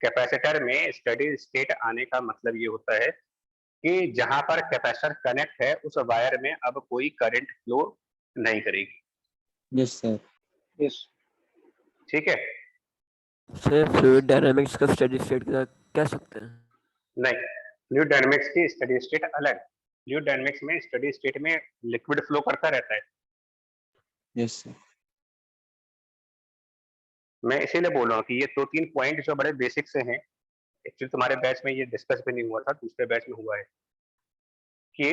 कैपेसिटर में स्टडी स्टेट आने का मतलब ये होता है कि जहां पर कैपेसिटर कनेक्ट है उस वायर में अब कोई करंट फ्लो नहीं करेगी। Yes sir. यस ठीक है? सर फ्लूइड डायनामिक्स का स्टडी स्टेट का कह सकते हैं? नहीं, फ्लूइड डायनामिक्स की स्टडी स्टेट अलग। फ्लूइड डायनामिक्स में स्टडी स्टेट में लिक्विड फ्लो करता रहता है। Yes sir. मैं इसीलिए बोल रहा हूँ कि ये 2-3 पॉइंट जो बड़े बेसिक से हैं, एक्चुअली तुम्हारे बैच में ये डिस्कस भी नहीं हुआ था, दूसरे बैच में हुआ है कि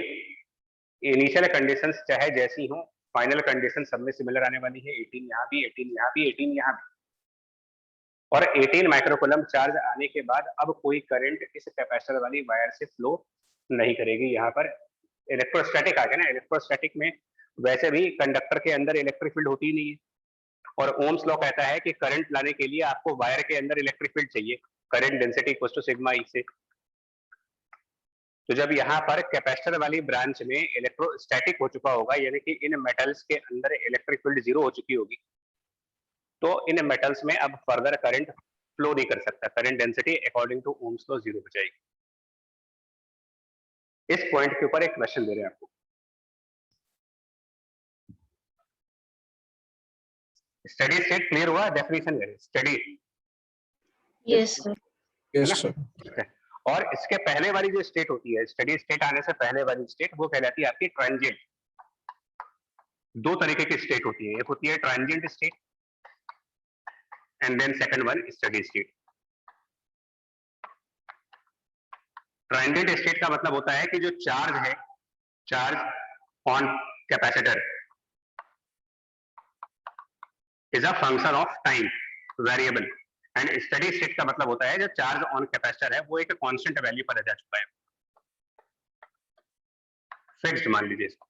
इनिशियल कंडीशंस चाहे जैसी हो, फाइनल कंडीशन सब में सिमिलर आने वाली है। 18 यहाँ भी, 18 यहाँ भी, 18 यहाँ भी, और 18 माइक्रोकूलम चार्ज आने के बाद अब कोई करंट इस कैपेसिटर वाली वायर से फ्लो नहीं करेगी। यहाँ पर इलेक्ट्रोस्टैटिक आ गया ना। इलेक्ट्रोस्टैटिक में वैसे भी कंडक्टर के अंदर इलेक्ट्रिक फील्ड होती ही नहीं है, और ओम्स लॉ कहता है कि करंट लाने के लिए आपको वायर के अंदर इलेक्ट्रिक फील्ड चाहिए, current density equals to sigma E से। तो जब यहाँ पर कैपेसिटर वाली ब्रांच में इलेक्ट्रोस्टैटिक हो चुका होगा, यानी कि इन मेटल्स के अंदर इलेक्ट्रिक फील्ड 0 हो चुकी होगी, तो इन मेटल्स में अब फर्दर करंट फ्लो नहीं कर सकता। Current density according to Ohm's law 0 हो जाएगी। इस पॉइंट के ऊपर एक क्वेश्चन दे रहे हैं आपको। स्टडी स्टेट क्लियर हुआ? डेफिनेशन है study. Yes, sir. Yes, sir. और इसके पहले वाली जो स्टेट होती है, स्टडी स्टेट आने से पहले वाली स्टेट, वो कहलाती है आपकी ट्रांजिएंट। दो तरीके की स्टेट होती है, एक होती है transient state and then second one study state. Transient state का मतलब होता है कि जो चार्ज है, charge on capacitor is a function of time variable, and study state का मतलब होता है जो चार्ज ऑन कैपेसिटर है वो एक कांस्टेंट वैल्यू पर आ जा चुका है, फिक्स्ड मान लीजिए इसको।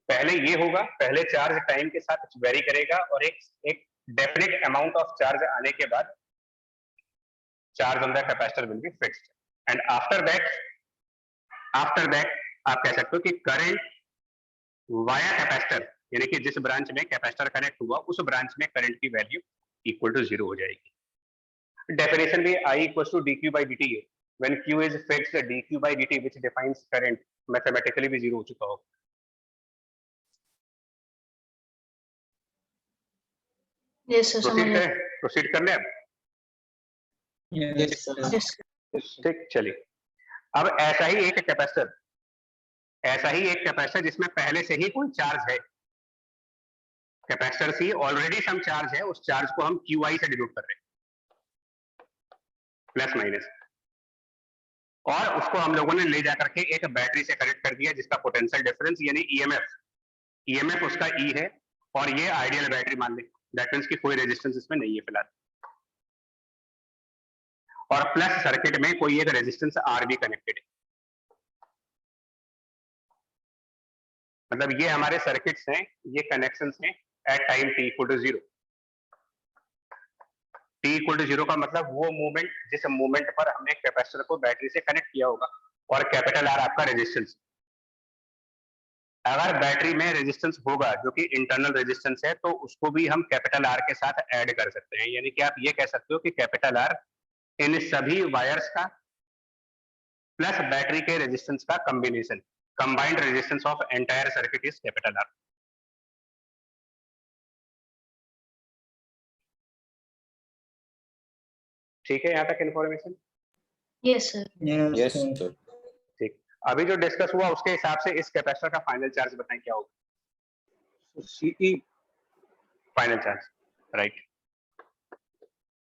पहले ये होगा, पहले चार्ज टाइम के साथ वेरी करेगा और एक डेफिनेट अमाउंट ऑफ चार्ज आने के बाद charge on the capacitor will be fixed, and after that आप कह सकते हो कि करंट वाया कैपेसिटर, यानी कि जिस ब्रांच में कैपेसिटर कनेक्ट हुआ उस ब्रांच में करंट की वैल्यू इक्वल टू 0 हो जाएगी। डेफिनेशन भी I equals to dq by dt है। When q is fixed, dq by dt which defines current mathematically भी 0 हो चुका होगा। Yes, sir. समझ गया. प्रोसीड कर ले अब। Yes sir. Yes, sir. ठीक, चलिए अब ऐसा ही एक कैपेसिटर जिसमें पहले से ही कोई चार्ज है, capacitor C already some charge है, उस चार्ज को हम QI से डिनोट कर रहे हैं, प्लस माइनस, और उसको हम लोगों ने ले जाकर के एक बैटरी से कनेक्ट कर दिया जिसका पोटेंशियल डिफरेंस यानी ईएमएफ उसका E है, और ये आइडियल बैटरी मान ले, दैट मींस कि कोई रेजिस्टेंस इसमें नहीं है फिलहाल, और प्लस सर्किट में कोई एक रेजिस्टेंस R भी कनेक्टेड है। मतलब ये हमारे सर्किट्स हैं, ये कनेक्शंस हैं at time t equal to 0। t equal to 0 का मतलब वो मूवमेंट जिस मूवमेंट पर हमने कैपेसिटर को बैटरी से कनेक्ट किया होगा, और कैपिटल R आपका रेजिस्टेंस। अगर बैटरी में रेजिस्टेंस होगा जो कि इंटरनल रेजिस्टेंस है, तो उसको भी हम कैपिटल R के साथ ऐड कर सकते हैं, यानी कि आप ये कह सकते हो कि कैपिटल R इन सभी वायर्स का प्लस बैटरी के रेजिस्टेंस का combination, combined resistance of entire circuit is capital R. ठीक है यहाँ तक information? Yes, sir. Yes, sir. ठीक, अभी जो डिस्कस हुआ उसके हिसाब से इस कैपेसिटर का फाइनल चार्ज बताएं क्या होगा? CE final charge, right.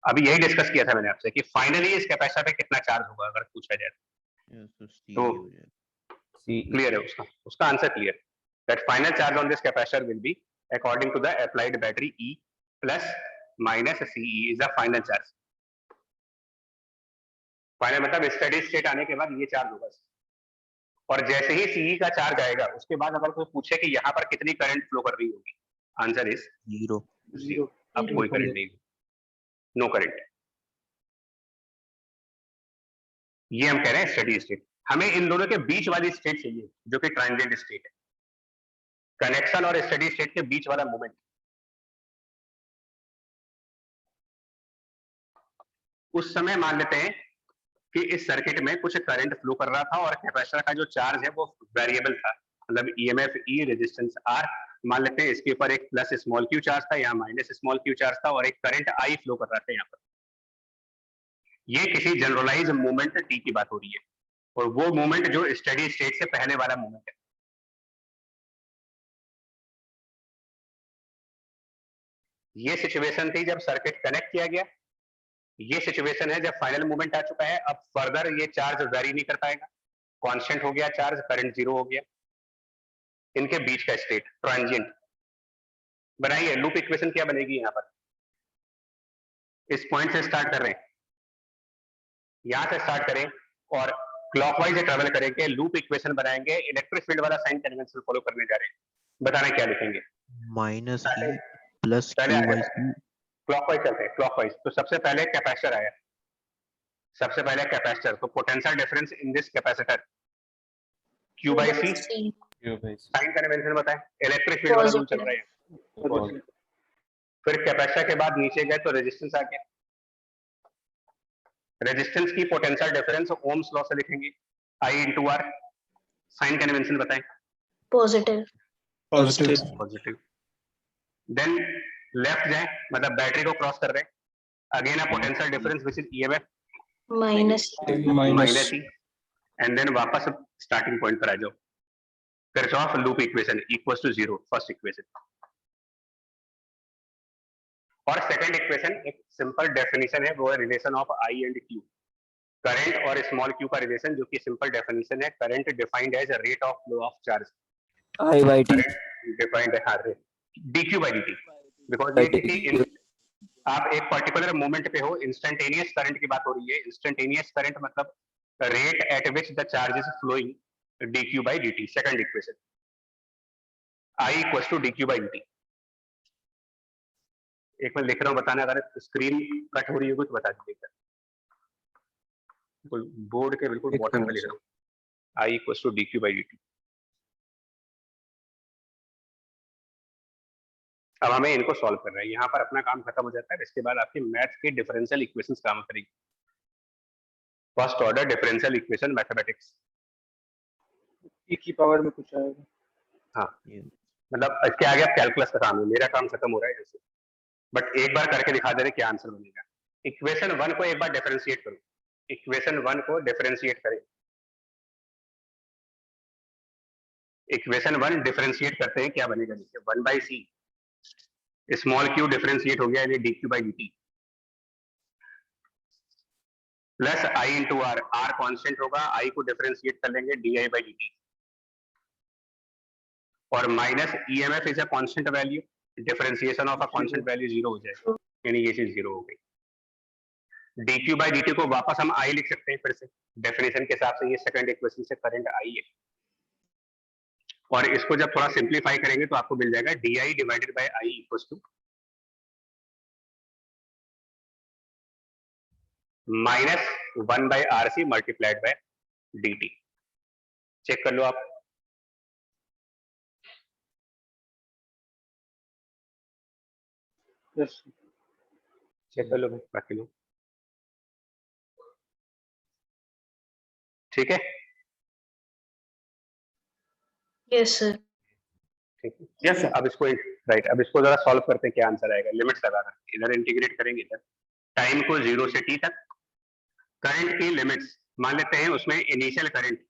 अभी यही डिस्कस किया था मैंने आपसे कि फाइनली इस कैपेसिटर पे कितना चार्ज होगा अगर पूछा जाए तो क्लियर है उसका answer clear. That final charge on this capacitor will be according to the applied battery E plus minus CE is the final charge. Final मतलब स्टेडी स्टेट आने के बाद ये चार्ज होगा, और जैसे ही CE का चार्ज आएगा उसके बाद अगर कोई पूछे कि यहाँ पर कितनी करंट फ्लो कर रही होगी, आंसर इज 0। अब कोई करंट नहीं, नो करंट। ये हम कह रहे हैं स्टेडी स्टेट। हमें इन दोनों के बीच वाली स्टेट चाहिए जो कि ट्रांजिएंट स्टेट है, कनेक्शन और स्टेडी स्टेट के बीच वाला मोमेंट। उस समय मान लेते हैं कि इस सर्किट में कुछ करंट फ्लो कर रहा था और कैपेसिटर का जो चार्ज है वो वेरिएबल था, मतलब EMF E, रेजिस्टेंस R। मान लेते हैं इसके ऊपर एक प्लस स्मॉल क्यू चार्ज था, यहाँ माइनस स्मॉल क्यू चार्ज था, और एक करंट I फ्लो कर रहा था यहाँ पर। ये किसी जनरलाइज मूवमेंट T की बात हो रही है, और वो मूवमेंट जो स्टेडी स्टेट से पहले वाला मूवमेंट है। ये सिचुएशन थी जब सर्किट कनेक्ट किया गया, ये सिचुएशन है जब फाइनल मूवमेंट आ चुका है। अब फर्दर ये चार्ज वेरी नहीं कर पाएगा, कांस्टेंट हो गया चार्ज, करंट जीरो हो गया। इनके बीच का स्टेट ट्रांजिएंट। बनाइए लूप इक्वेशन क्या बनेगी यहाँ पर? इस पॉइंट से स्टार्ट कर रहे हैं, यहां से स्टार्ट करें और क्लॉकवाइज ट्रेवल करेंगे, लूप इक्वेशन बनाएंगे, इलेक्ट्रिक फील्ड वाला साइन कन्वेंशन फॉलो करने जा रहे हैं। बताना क्या लिखेंगे? माइनस E प्लस पहले Q/C। क्लॉकवाइज चलते हैं, क्लॉकवाइज। तो सबसे पहले कैपेसिटर आया, सबसे पहले कैपेसिटर, तो potential difference in this capacitor Q/C। Sign convention बताएं, इलेक्ट्रिक फील्ड वाला रूल चल रहा है। फिर कैपेसिटर के बाद नीचे गए तो रेजिस्टेंस आ गया, रेजिस्टेंस की पोटेंशियल डिफरेंस ओम्स लॉ से लिखेंगे I × R। साइन कन्वेंशन बताएं। Positive. पॉजिटिव। देन लेफ्ट जाएं, मतलब बैटरी को क्रॉस कर रहे हैं, again a potential difference which is EMF minus E, and then वापस स्टार्टिंग पॉइंट पर आ जाओ। Kirchhoff loop equation equals to 0, first equation. और सेकंड इक्वेशन एक सिंपल डेफिनेशन है, वो है relation of I and Q, current और स्मॉल q का रिलेशन, जो कि सिंपल डेफिनेशन है, current defined as rate of flow of charge, I/T defined है dq/dt, बिकॉज ये किसी आप एक पर्टिकुलर मोमेंट पे हो, इंस्टेंटेनियस करंट की बात हो रही है। इंस्टेंटेनियस करंट मतलब rate at which the charge is flowing, dq/dt। Second equation I = dq/dt। एक मैं लिख रहा हूँ, बताना अगर स्क्रीन कट हो रही होगी तो बता दीजिएगा। बोर्ड के बिल्कुल बॉटम पे लिख रहा हूँ, I = dq/dt। अब हमें इनको सॉल्व करना है, यहाँ पर अपना काम खत्म हो जाता है। इसके बाद आपकी मैथ की डिफरेंशियल इक्वेशंस काम करेगी, first order differential equation mathematics. E की पावर में कुछ आएगा। हाँ, मतलब इसके आगे अब कैलकुलस का काम है, मेरा काम खत्म हो रहा है जैसे, बट एक बार करके दिखा दे रहे क्या आंसर बनेगा। इक्वेशन 1 को एक बार डिफरेंशिएट करो, इक्वेशन 1 को डिफरेंशिएट करें। इक्वेशन 1 डिफरेंशिएट करते हैं, क्या बनेगा? देखिए 1/c, स्मॉल q डिफरेंशिएट हो गया, यानी dq/dt, plus I × R, R constant होगा, I को डिफरेंशिएट कर लेंगे di/dt, और minus EMF is a constant value, differentiation of a constant value 0 हो जाएगा, यानी ये चीज 0 हो गई। dq/dt को वापस हम I लिख सकते हैं फिर से डेफिनेशन के हिसाब से, ये सेकंड इक्वेशन से करंट I है, और इसको जब थोड़ा सिंप्लीफाई करेंगे तो आपको मिल जाएगा di/I = -1/RC multiplied by dt। Check कर लो आप। यस चेक कर लो भाई, बाकी लोग ठीक है? Yes, sir. ठीक है, यस। अब इसको राइट, अब इसको जरा सॉल्व करते हैं, क्या आंसर आएगा। लिमिट्स लगा कर इधर इंटीग्रेट करेंगे, इधर टाइम को 0 से t तक, करंट की लिमिट्स मान लेते हैं, उसमें इनिशियल करंट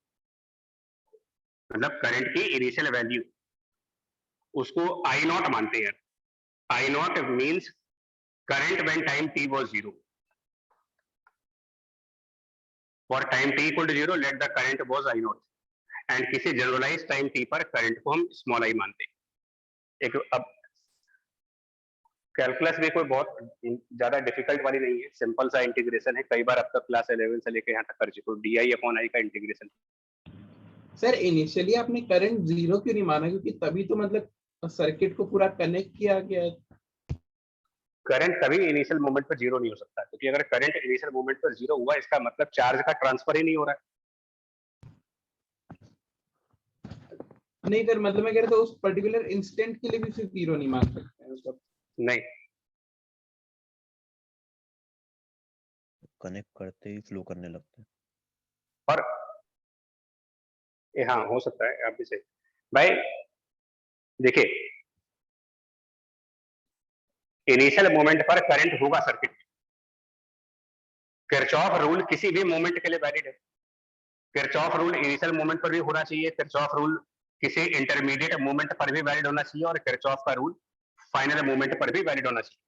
मतलब करंट की इनिशियल वैल्यू उसको आई नॉट मानते हैं। I not means current when time t was 0। For time t equal to 0 let the current was I not and किसी जनरलाइज टाइम t पर करंट को हम स्मॉल आई मानते हैं। एक अब कैलकुलस भी कोई बहुत ज्यादा डिफिकल्ट वाली नहीं है, सिंपल सा इंटीग्रेशन है, कई बार अब तक क्लास 11 से लेकर यहाँ तक कर चुके हो, di/i का इंटीग्रेशन। सर इनिशियली आपने करंट 0 क्यों नहीं माना, क्योंकि तभी तो मतलब सर्किट को पूरा कनेक्ट किया गया है। करंट कभी इनिशियल मोमेंट पर 0 नहीं हो सकता, क्योंकि अगर करंट इनिशियल मोमेंट पर 0 हुआ इसका मतलब चार्ज का ट्रांसफर ही नहीं हो रहा है। नहीं सर, मतलब मैं कह रहा था उस पर्टिकुलर इंस्टेंट के लिए भी सिर्फ 0 नहीं मान सकते हैं उसको। नहीं, कनेक्ट करते ही फ्लो करने लगता है। और हाँ हो सकता है आप भी सही भाई। देखिए इनिशियल मोमेंट पर करंट होगा सर्किट, किरचॉफ रूल किसी भी मोमेंट के लिए वैलिड है। किरचॉफ रूल इनिशियल मोमेंट पर भी होना चाहिए, किरचॉफ रूल किसी इंटरमीडिएट मोमेंट पर भी वैलिड होना चाहिए, और किरचॉफ का रूल फाइनल मोमेंट पर भी वैलिड होना चाहिए।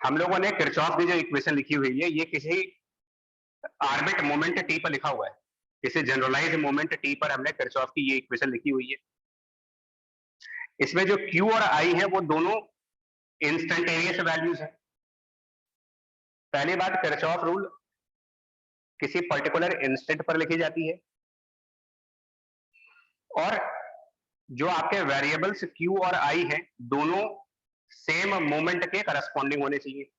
हम लोगों ने किरचॉफ की जो इक्वेशन लिखी हुई है ये किसी आर्बिट मोमेंट टी पर लिखा हुआ है, किसी जनरलाइज मोमेंट टी पर हमने किरचॉफ की ये इक्वेशन लिखी हुई है। इसमें जो Q और I है वो दोनों इंस्टेंटेनियस वैल्यूज है। पहली बात, किरचॉफ रूल किसी पर्टिकुलर इंस्टेंट पर लिखी जाती है, और जो आपके वेरिएबल्स Q और I हैं दोनों सेम मोमेंट के करस्पॉन्डिंग होने चाहिए।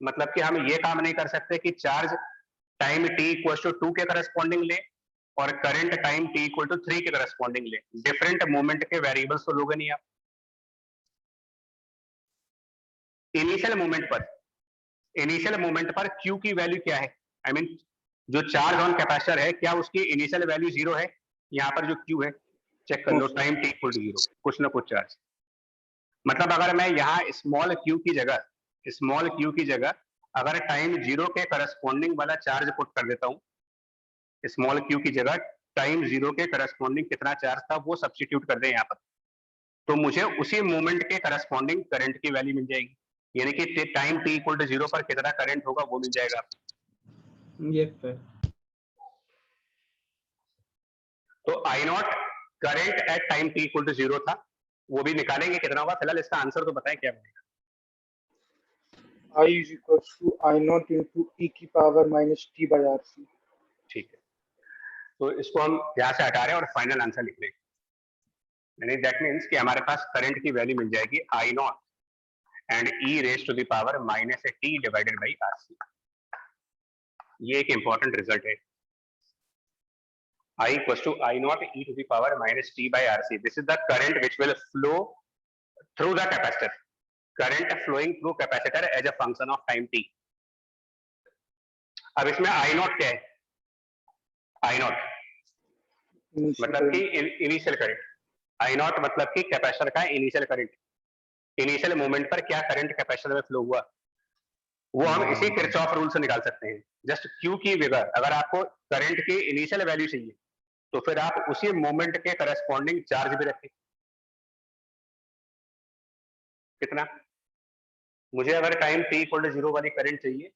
मतलब कि हम ये काम नहीं कर सकते कि charge time t equal to 2 के करस्पॉन्डिंग ले और current time t equal to 3 के करस्पॉन्डिंग ले, डिफरेंट मोमेंट के वेरिएबल्स तो लोगे नहीं आप। इनिशियल मोमेंट पर Q की वैल्यू क्या है, आई मीन जो चार्ज ऑन कैपेसिटर है क्या उसकी इनिशियल वैल्यू 0 है। यहाँ पर जो Q है चेक कर लो, टाइम t इक्वल टू 0 कुछ ना कुछ चार्ज। मतलब अगर मैं यहाँ स्मॉल q की जगह अगर टाइम 0 के करस्पॉन्डिंग वाला चार्ज पुट कर देता हूँ, स्मॉल q की जगह टाइम 0 के करस्पॉन्डिंग कितना चार्ज था वो सब्स्टिट्यूट कर दें यहाँ पर, तो मुझे उसी मोमेंट के करस्पॉन्डिंग करंट की वैल्यू मिल जाएगी। यानी कि टाइम t इक्वल टू 0 पर कितना करंट होगा वो मिल जाएगा। Yes sir. तो I not current at time t equal to 0 था, वो भी निकालेंगे कितना होगा। फिलहाल इसका आंसर तो बताएं क्या बनेगा। I is equals to I naught into e की power minus t by RC। ठीक है, तो इसको हम यहाँ से हटा रहे हैं और फाइनल आंसर लिख रहे हैं। यानी दैट मीन्स कि हमारे पास करंट की वैल्यू मिल जाएगी I not and e raise to the power minus t divided by RC। ये एक इंपॉर्टेंट रिजल्ट है। I equals to I naught e to the power minus t by RC. This is the current which will flow through the capacitor. Current flowing through capacitor as a function of time t. अब इसमें I naught क्या है? I naught मतलब कि इनिशियल करंट, I naught मतलब कि कैपेसिटर का इनिशियल करंट, इनिशियल मोमेंट पर क्या करंट कैपेसिटर में फ्लो हुआ वो हम इसी किरचॉफ रूल से निकाल सकते हैं। जस्ट Q की जगह अगर आपको करंट की इनिशियल वैल्यू चाहिए तो फिर आप उसी मोमेंट के करस्पॉन्डिंग चार्ज भी रखें। कितना, मुझे अगर टाइम t इक्वल टू 0 वाली करंट चाहिए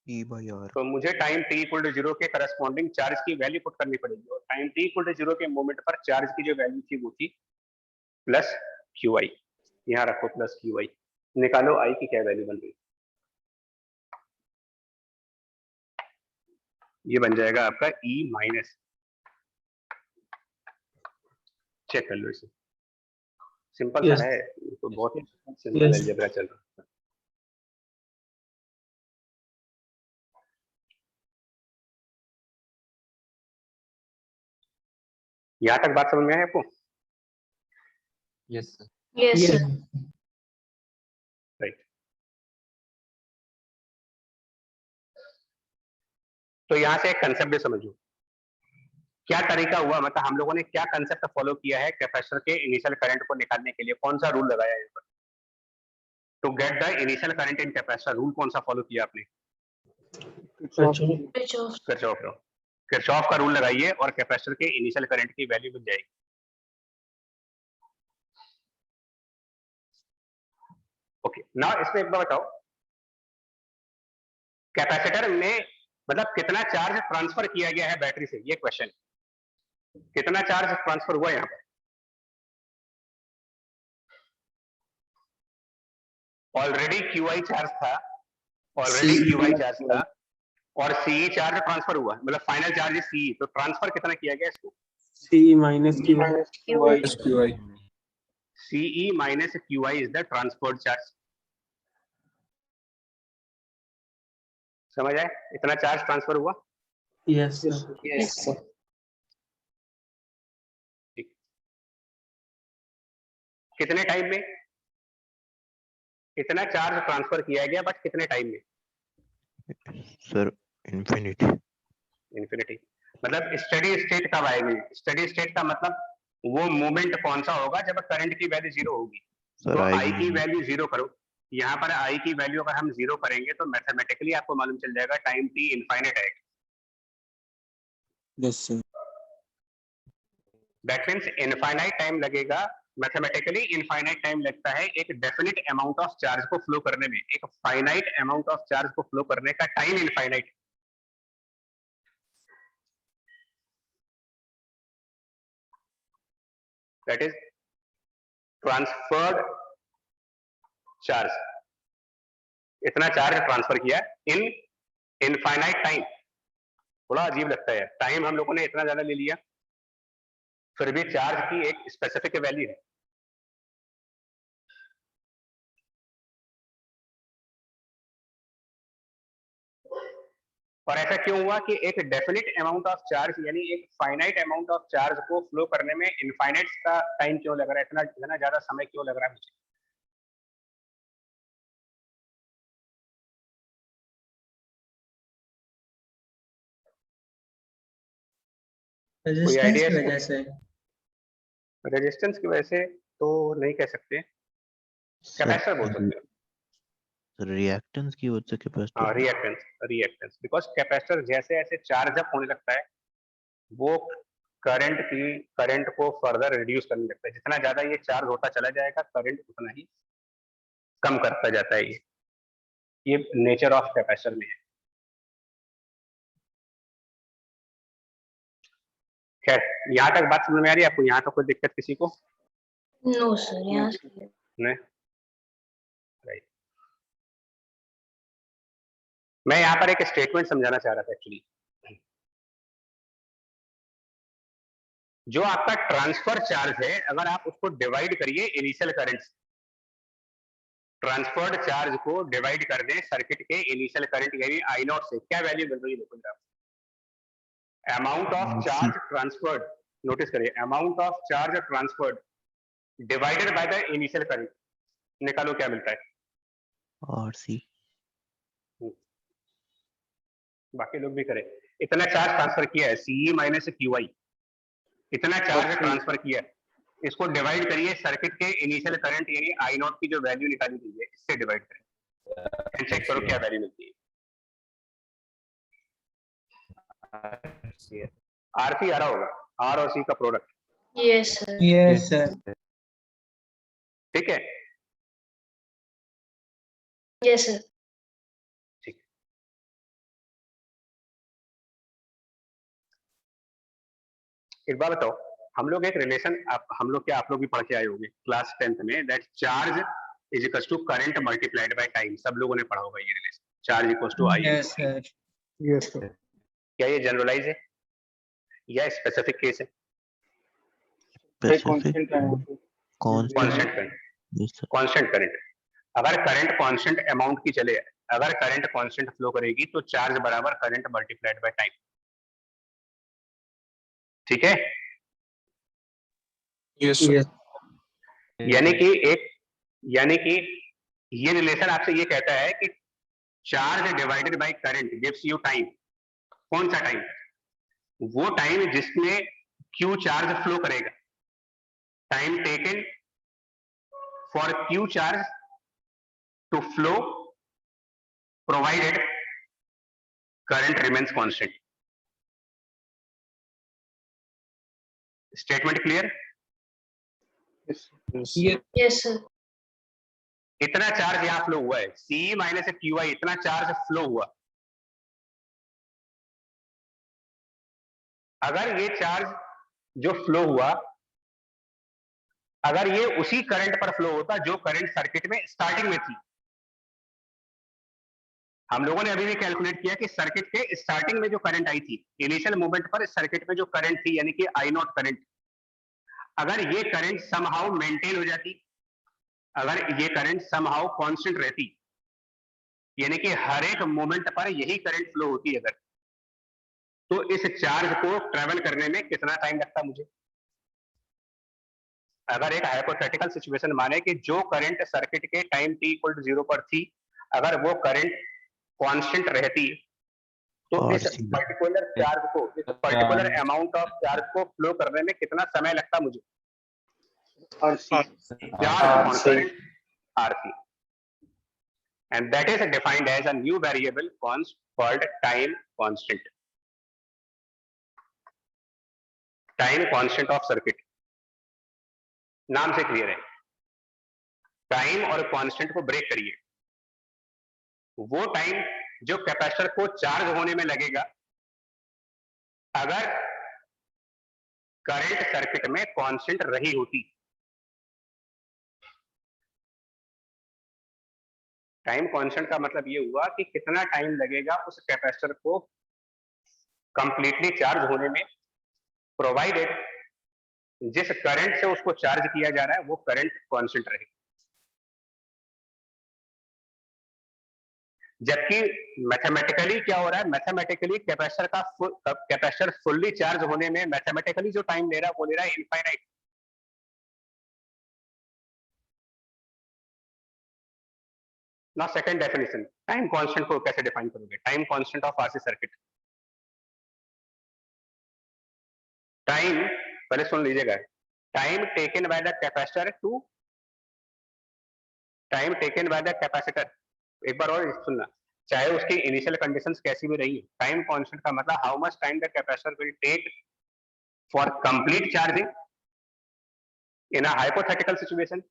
E by R। तो मुझे टाइम t इक्वल टू 0 के करस्पॉन्डिंग चार्ज की वैल्यू पुट करनी पड़ेगी, और टाइम t इक्वल टू 0 के मोमेंट पर चार्ज की जो वैल्यू थी वो थी प्लस QI। यहाँ रखो प्लस QI, निकालो I की क्या वैल्यू बन रही, ये बन जाएगा आपका E माइनस, चेक कर लो इसे, सिंपल सा है, तो बहुत सिंपल अलजेब्रा चल रहा है। यहाँ तक बात समझ में आया आपको? Yes sir. Yes, sir. Right, तो यहाँ से एक कंसेप्ट भी समझो, क्या तरीका हुआ, मतलब हम लोगों ने क्या कंसेप्ट फॉलो किया है कैपेसिटर के इनिशियल करंट को निकालने के लिए, कौन सा रूल लगाया है। To get the initial current in capacitor rule कौन सा फॉलो किया आपने? किरचॉफ का रूल लगाइए और कैपेसिटर के इनिशियल करंट की वैल्यू मिल जाएगी। ओके, नाउ इसमें एक बार बताओ, कैपेसिटर में मतलब कितना चार्ज ट्रांसफर किया गया है बैटरी से, ये क्वेश्चन। कितना चार्ज ट्रांसफर हुआ यहाँ पर? ऑलरेडी QI चार्ज था, और CE चार्ज ट्रांसफर हुआ, मतलब फाइनल चार्ज है CE, तो ट्रांसफर कितना किया गया इसको? CE minus QI. SQI. CE minus QI is the transferred charge। समझ आए? इतना चार्ज ट्रांसफर हुआ। Yes, sir. Yes, sir. ठीक। कितने टाइम में? इतना चार्ज ट्रांसफर किया गया, बट कितने टाइम में? Sir infinity. मतलब स्टडी स्टेट कब आएगी? स्टडी स्टेट का मतलब वो मोमेंट कौन सा होगा जब करंट की वैल्यू 0 होगी। सर तो आएगी I की नहीं। वैल्यू 0 करो, यहाँ पर I की वैल्यू अगर हम 0 करेंगे तो मैथमेटिकली आपको मालूम चल जाएगा टाइम t इनफाइनाइट है। Yes sir. That means infinite time लगेगा, मैथमेटिकली इनफाइनाइट टाइम लगता है एक डेफिनेट अमाउंट ऑफ चार्ज को फ्लो करने में। एक फाइनाइट अमाउंट ऑफ चार्ज को फ्लो करने का time infinite. That is transferred charge. इतना चार्ज ट्रांसफर किया इन इनफाइनाइट टाइम। थोड़ा अजीब लगता है, टाइम हम लोगों ने इतना ज्यादा ले लिया, फिर भी चार्ज की एक स्पेसिफिक वैल्यू है। और ऐसा क्यों हुआ कि एक डेफिनेट अमाउंट ऑफ चार्ज यानी एक फाइनाइट अमाउंट ऑफ चार्ज को फ्लो करने में इनफाइनाइट का टाइम क्यों लग रहा है, इतना ज्यादा समय क्यों लग रहा है मुझे? रेजिस्टेंस की वजह से। रेजिस्टेंस की वजह से तो नहीं कह सकते, कैपेसिटर बोल सकते हैं। रिएक्टेंस की वजह से कैपेसिटर। हाँ, रिएक्टेंस बिकॉज कैपेसिटर जैसे जैसे चार्ज अप होने लगता है वो करंट को फर्दर रिड्यूस करने लगता है। जितना ज्यादा ये चार्ज होता चला जाएगा करंट उतना ही कम करता जाता है। ये नेचर ऑफ कैपेसिटर में है। खैर, यहाँ तक बात समझ में आ रही है आपको? यहाँ तक कोई दिक्कत किसी को? No, sir. यहाँ से नहीं, राइट। मैं यहाँ पर एक स्टेटमेंट समझाना चाह रहा था एक्चुअली। जो आपका ट्रांसफर चार्ज है, अगर आप उसको डिवाइड करिए इनिशियल करंट से, ट्रांसफर्ड चार्ज को डिवाइड कर दें सर्किट के इनिशियल करंट यानी I0 से, क्या वैल्यू मिल रही है? देखो जरा, amount of charge transferred, notice करिए, amount of charge transferred divided by the initial current, निकालो क्या मिलता है? RC। बाकी लोग भी करें। इतना चार्ज ट्रांसफर किया है CE माइनस QI, इतना चार्ज ट्रांसफर किया, इसको डिवाइड करिए सर्किट के इनिशियल करंट यानी I0 की जो वैल्यू निकाली गई है इससे डिवाइड करें, चेक करो क्या वैल्यू मिलती है। RC आ रहा होगा, R और C का product. Yes, sir. Yes, sir. ठीक है, Yes, sir. ठीक। एक बात बताओ, हम लोग एक रिलेशन हम लोग क्या आप लोग भी पढ़ के आए होंगे क्लास 10th में, that charge is equal to current multiplied by time. सब लोगों ने पढ़ा होगा ये relation, charge equal to I। Yes, sir. Yes sir. क्या ये जनरलाइज है या स्पेसिफिक केस है? Specific constant current, constant current. अगर करंट कांस्टेंट अमाउंट की चले, अगर करंट कांस्टेंट फ्लो करेगी तो चार्ज बराबर करंट मल्टीप्लाइड बाय टाइम। ठीक है, Yes, sir. यानी कि ये रिलेशन आपसे ये कहता है कि charge divided by current gives you time. कौन सा टाइम? वो टाइम जिसमें Q चार्ज फ्लो करेगा, time taken for Q charge to flow provided current remains constant. Statement clear? Yes, sir. इतना चार्ज यहाँ फ्लो हुआ है, CE माइनस QI, इतना चार्ज फ्लो हुआ। अगर ये चार्ज जो फ्लो हुआ, अगर ये उसी करंट पर फ्लो होता जो करंट सर्किट में स्टार्टिंग में थी, हम लोगों ने अभी भी कैलकुलेट किया कि सर्किट के स्टार्टिंग में जो करंट आई थी, इनिशियल मूवमेंट पर सर्किट में जो करंट थी, यानी कि I नॉट करंट, अगर ये करंट समहाउ मेंटेन हो जाती, अगर ये करंट समहाउ कांस्टेंट रहती, यानी कि हर एक मोमेंट पर यही करंट फ्लो होती अगर, तो इस चार्ज को ट्रेवल करने में कितना टाइम लगता मुझे? अगर एक हाइपोथेटिकल सिचुएशन माने कि जो करंट सर्किट के टाइम t इक्वल टू 0 पर थी, अगर वो करंट कांस्टेंट रहती, तो इस पर्टिकुलर चार्ज को, इस पर्टिकुलर अमाउंट ऑफ चार्ज को फ्लो करने में कितना समय लगता मुझे? Charge RC, and that is defined as a new variable called time constant. Time constant of circuit, नाम से क्लियर है। टाइम और कांस्टेंट को ब्रेक करिए, वो टाइम जो कैपेसिटर को चार्ज होने में लगेगा, अगर करंट सर्किट में कांस्टेंट रही होती। टाइम कांस्टेंट का मतलब ये हुआ कि कितना टाइम लगेगा उस कैपेसिटर को कंप्लीटली चार्ज होने में, प्रोवाइडेड जिस करंट से उसको चार्ज किया जा रहा है वो करंट कांस्टेंट रहे। जबकि मैथमेटिकली क्या हो रहा है, मैथमेटिकली कैपेसिटर फुल्ली चार्ज होने में मैथमेटिकली जो टाइम ले रहा है वो ले रहा है इनफाइनाइट। ना सेकंड डेफिनेशन, टाइम कांस्टेंट को कैसे डिफाइन करोगे? Time constant of RC circuit, time पहले सुन लीजिएगा, time taken by the capacitor to time taken by the capacitor, एक बार और सुनना, चाहे उसकी इनिशियल कंडीशंस कैसी भी रही, टाइम कांस्टेंट का मतलब how much time the capacitor will take for complete charging in a hypothetical situation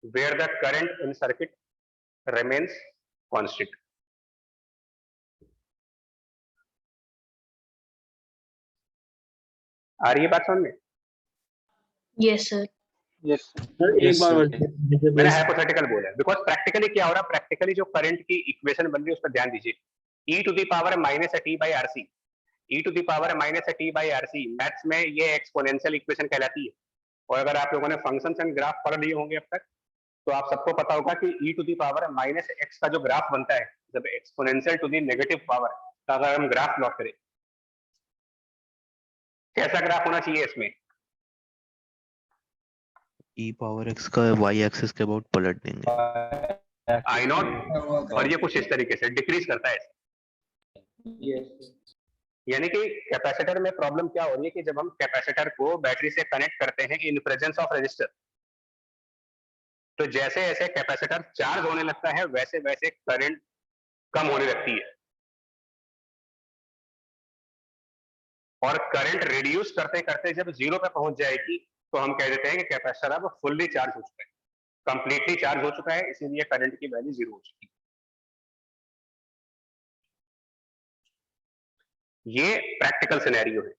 where the current in circuit remains constant. आ रही है बात समझ में? Yes, sir. एक बार मैंने हाइपोथेटिकल बोला, बिकॉज प्रैक्टिकली क्या हो रहा है, प्रैक्टिकली जो करंट की इक्वेशन बन रही है उस पर ध्यान दीजिए। e to the power minus T by RC, e to the power minus T by RC maths में ये एक्सपोनेंशियल इक्वेशन कहलाती है। और अगर आप लोगों ने फंक्शंस एंड ग्राफ पढ़ लिए होंगे अब तक, तो आप सबको पता होगा कि e to the power minus x का जो ग्राफ बनता है, जब exponential to the negative power का अगर हम ग्राफ प्लॉट करें, कैसा ग्राफ होना चाहिए इसमें? e पावर x का y एक्सिस के अबाउट पलट देंगे, आई नॉट, और ये कुछ इस तरीके से डिक्रीज करता है। यानी कि कैपेसिटर में प्रॉब्लम क्या हो रही है कि जब हम कैपेसिटर को बैटरी से कनेक्ट करते हैं इन प्रेजेंस ऑफ रेजिस्टर, तो जैसे जैसे कैपेसिटर चार्ज होने लगता है वैसे वैसे करंट कम होने लगती है, और करंट रिड्यूस करते करते जब 0 पे पहुंच जाएगी तो हम कह देते हैं कि कैपेसिटर अब फुल्ली चार्ज हो चुका है, कंप्लीटली चार्ज हो चुका है, इसीलिए करंट की वैल्यू 0 हो चुकी है। ये प्रैक्टिकल सिनेरियो है,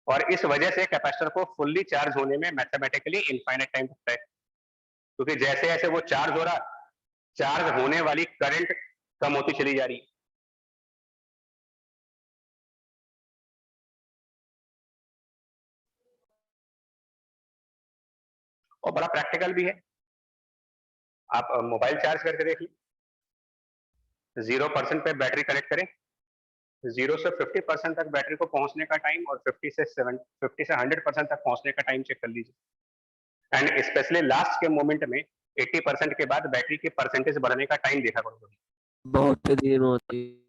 और इस वजह से कैपेसिटर को फुल्ली चार्ज होने में मैथमेटिकली इनफाइनाइट टाइम लगता है, क्योंकि जैसे जैसे वो चार्ज हो रहा, चार्ज होने वाली करंट कम होती चली जा रही है। और बड़ा प्रैक्टिकल भी है, आप मोबाइल चार्ज करके देखिए, 0% पे बैटरी कनेक्ट करें, 0 से 50% तक बैटरी को पहुंचने का टाइम और 50 से 100% तक पहुंचने का टाइम चेक कर लीजिए, एंड स्पेशली लास्ट के मोमेंट में 80% के बाद बैटरी के परसेंटेज बढ़ने का टाइम देखा करो, बहुत देर में होती है।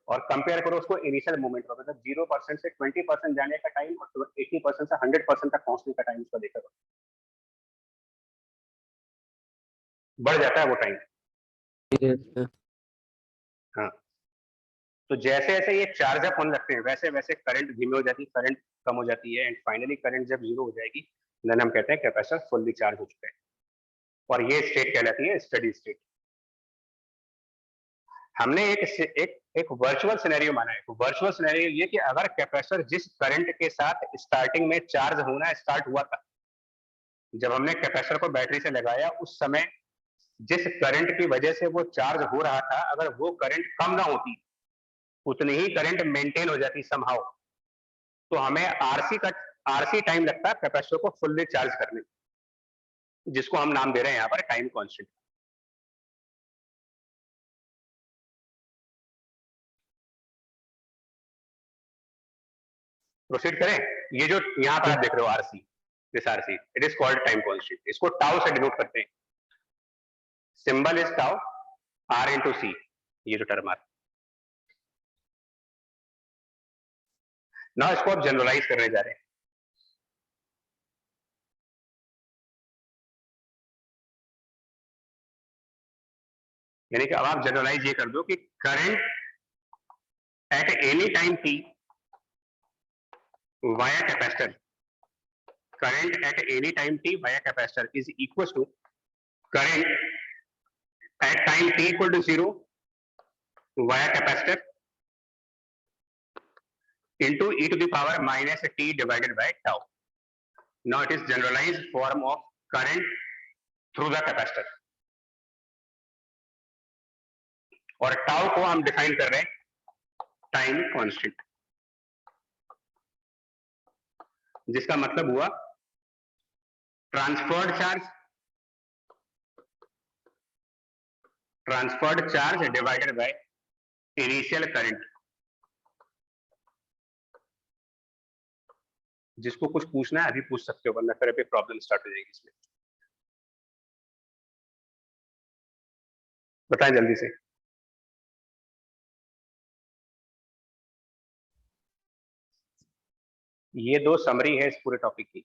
और कंपेयर करो उसको इनिशियल मोमेंट पर, मतलब 0% से 20% जाने का टाइम और 80% से 100% तक पहुंचने का टाइम उसका देखा करो। बढ़ जाता है वो टाइम। Yes, sir. हाँ, तो जैसे जैसे ये चार्ज अप होने लगते हैं वैसे वैसे करंट धीमी हो जाती है, करंट कम हो जाती है, एंड फाइनली करंट जब जीरो हो जाएगी देन हम कहते हैं कैपेसिटर फुल्ली चार्ज हो चुका है, और ये स्टेट कहलाती है स्टेडी स्टेट। हमने एक वर्चुअल सिनेरियो माना है। वर्चुअल सिनेरियो ये कि अगर कैपेसिटर जिस करंट के साथ स्टार्टिंग में चार्ज होना स्टार्ट हुआ था, जब हमने कैपेसिटर को बैटरी से लगाया उस समय जिस करंट की वजह से वो चार्ज हो रहा था, अगर वो करंट कम ना होती, उतनी ही करंट मेंटेन हो जाती समहाउ, तो हमें आरसी टाइम लगता है कैपेसिटर को फुल्ली चार्ज करने, जिसको हम नाम दे रहे हैं यहाँ पर टाइम कांस्टेंट। प्रोसीड करें। ये जो यहाँ पर आप देख रहे हो RC, this RC, it is called time constant. इसको टाउ से डिनोट करते हैं, symbol is tau, R into C, ये जो टर्म आर। ना इसको आप जनरलाइज करने जा रहे हैं। यानी कि अब आप जनरलाइज ये कर दो कि current at any time t via capacitor, current at any time t via capacitor is equal to current at time t equal to 0 via capacitor into e to the power minus t divided by tau. Now it is generalized form of current through the capacitor. और tau को हम डिफाइन कर रहे हैं टाइम कांस्टेंट, जिसका मतलब हुआ transferred charge divided by initial current. जिसको कुछ पूछना है अभी पूछ सकते हो, वरना फिर अभी प्रॉब्लम स्टार्ट हो जाएगी इसमें। बताएं जल्दी से। ये दो समरी है इस पूरे टॉपिक की।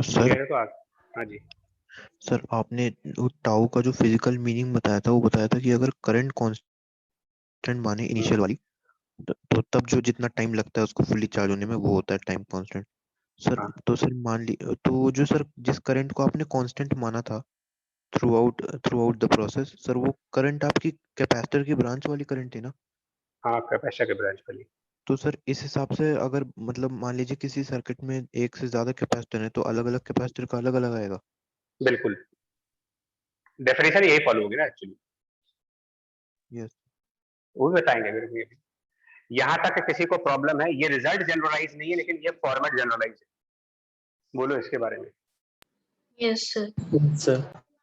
सर तो हाँ जी सर आपने वो टाउ का जो फिजिकल मीनिंग बताया था, वो बताया था कि अगर करंट कांस्टेंट माने इनिशियल वाली, तो तब जो जितना टाइम लगता है उसको फुल्ली चार्ज होने में, वो होता है टाइम कांस्टेंट। सर हाँ। तो सर मान ली, तो जो सर जिस करंट को आपने कांस्टेंट माना था through out the process, sir वो करंट आपकी कैपेसिटर की ब्रांच वाली करंट है ना? हाँ, कैपेसिटर के ब्रांच वाली। तो सर इस हिसाब से अगर मतलब मान लीजिए किसी सर्किट में एक से ज्यादा कैपेसिटर है, तो अलग अलग कैपेसिटर का अलग अलग आएगा। बिल्कुल, डेफिनेशन यही फॉलो होगी ना एक्चुअली। यस वो भी बताएंगे मेरे को। यहाँ तक किसी को प्रॉब्लम है? ये रिजल्ट जनरलाइज नहीं है, लेकिन ये फॉर्मेट जनरलाइज है। बोलो इसके बारे में। Yes, sir. sir.